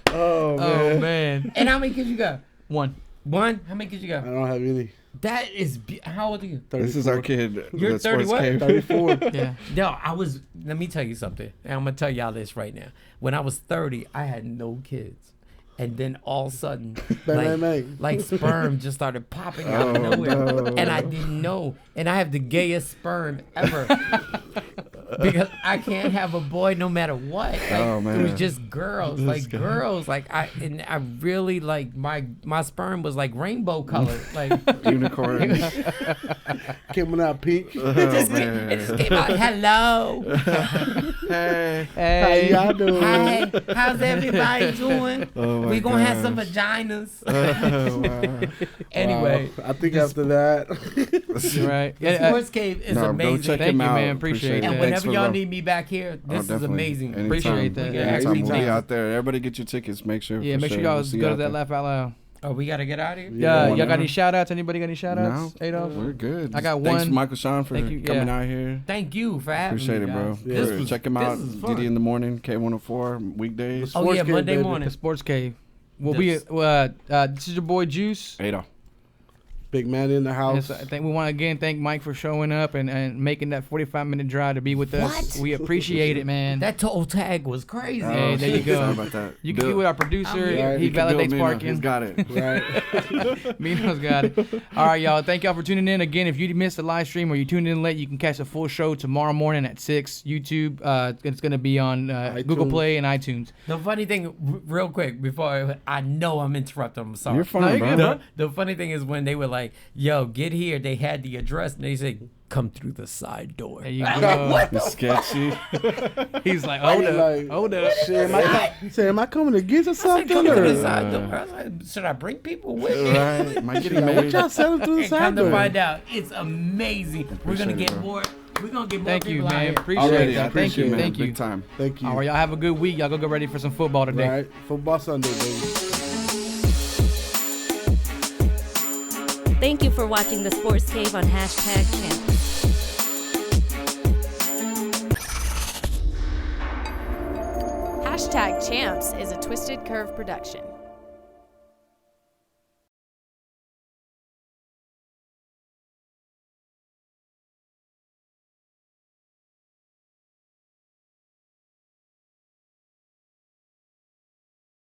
Oh, Oh man, And how many kids you got? one. One? How many kids you I got? don't have any. That is how old are you? 34. This is our kid. You're the 30 what? Sports Cave. 34. Yeah. No, let me tell you something. And I'm gonna tell y'all this right now. When I was 30, I had no kids. And then all of a sudden, Bang, bang, bang. like sperm just started popping out of Oh, nowhere. no. And I didn't know. And I have the gayest sperm ever. Because I can't have a boy no matter what. Like, Oh, it man. was just girls. Like girls. Like I really like my sperm was like rainbow colored. Like Unicorn. Coming out pink. Oh, it man. just came out. Hello. Hey. How Hey. y'all doing? Hi, how's everybody doing? Oh, my We're gonna have some gosh. vaginas. Oh, wow. Anyway, Wow. I think after that. You're right. the Yeah, Sports Cave is No, go amazing. check Thank him you, out. man. Appreciate it. that. And Thanks whenever for y'all love. need me back here, Oh, this is definitely. amazing. Anytime. Appreciate that. We can Yeah, Anytime actually we'll talk. be out there. Everybody get your tickets. Make sure. yeah. for Make sure sure. y'all We'll see go you to out that there. Laugh Out Loud. Oh, we got to get out of here? Yeah, y'all got any shout-outs? Anybody got any shout-outs? No, Adolph? we're good. I got Thanks one. to Michael Shawn for Thank you, coming yeah. out here. Thank you for having Appreciate me, it, bro. guys. This was- Check him this out. is fun. DeDe in the morning, K104 weekdays. Oh, yeah, Sports Monday Cave, baby. morning. The Sports Cave. We'll This- be. This is your boy Juice. Adolph. Big man in the And house. so I think we want to again thank Mike for showing up and making that 45-minute drive to be with us. What? We appreciate it, man. That toll tag was crazy. Hey, there you go. Sorry about that. You can be with our producer. here. He You can build validates Mina. parking. He's got it. Right. Mino's got it. All right, y'all. Thank y'all for tuning in. Again, if you missed the live stream or you tuned in late, you can catch the full show tomorrow morning at 6, YouTube. It's going to be on Google iTunes. Play and iTunes. The funny thing, real quick, before I know I'm interrupting, I'm sorry. You're fine, you're bro. good, The funny thing is when they were like, yo, get here, they had the address, and they said, come through the side door. There you go. It's sketchy. He's like, hold up. Like, Hold up. Shit, he said, am I coming to get you I said, something? come through the Or? side door. I was like, should I bring people with me? Right? Am I getting What made? y'all selling through the And side come to door? find out, it's amazing. We're gonna Appreciate it, get bro. more. We're gonna get more Thank you, people out man. here. Appreciate Already, that. I Thank appreciate you. it, man. Thank you. Big time. Thank you. All right, y'all have a good week. Y'all go get ready for some football today. All right. Football Sunday, baby. Thank you for watching the Sports Cave on #Champs. #Champs is a Twisted Curve production.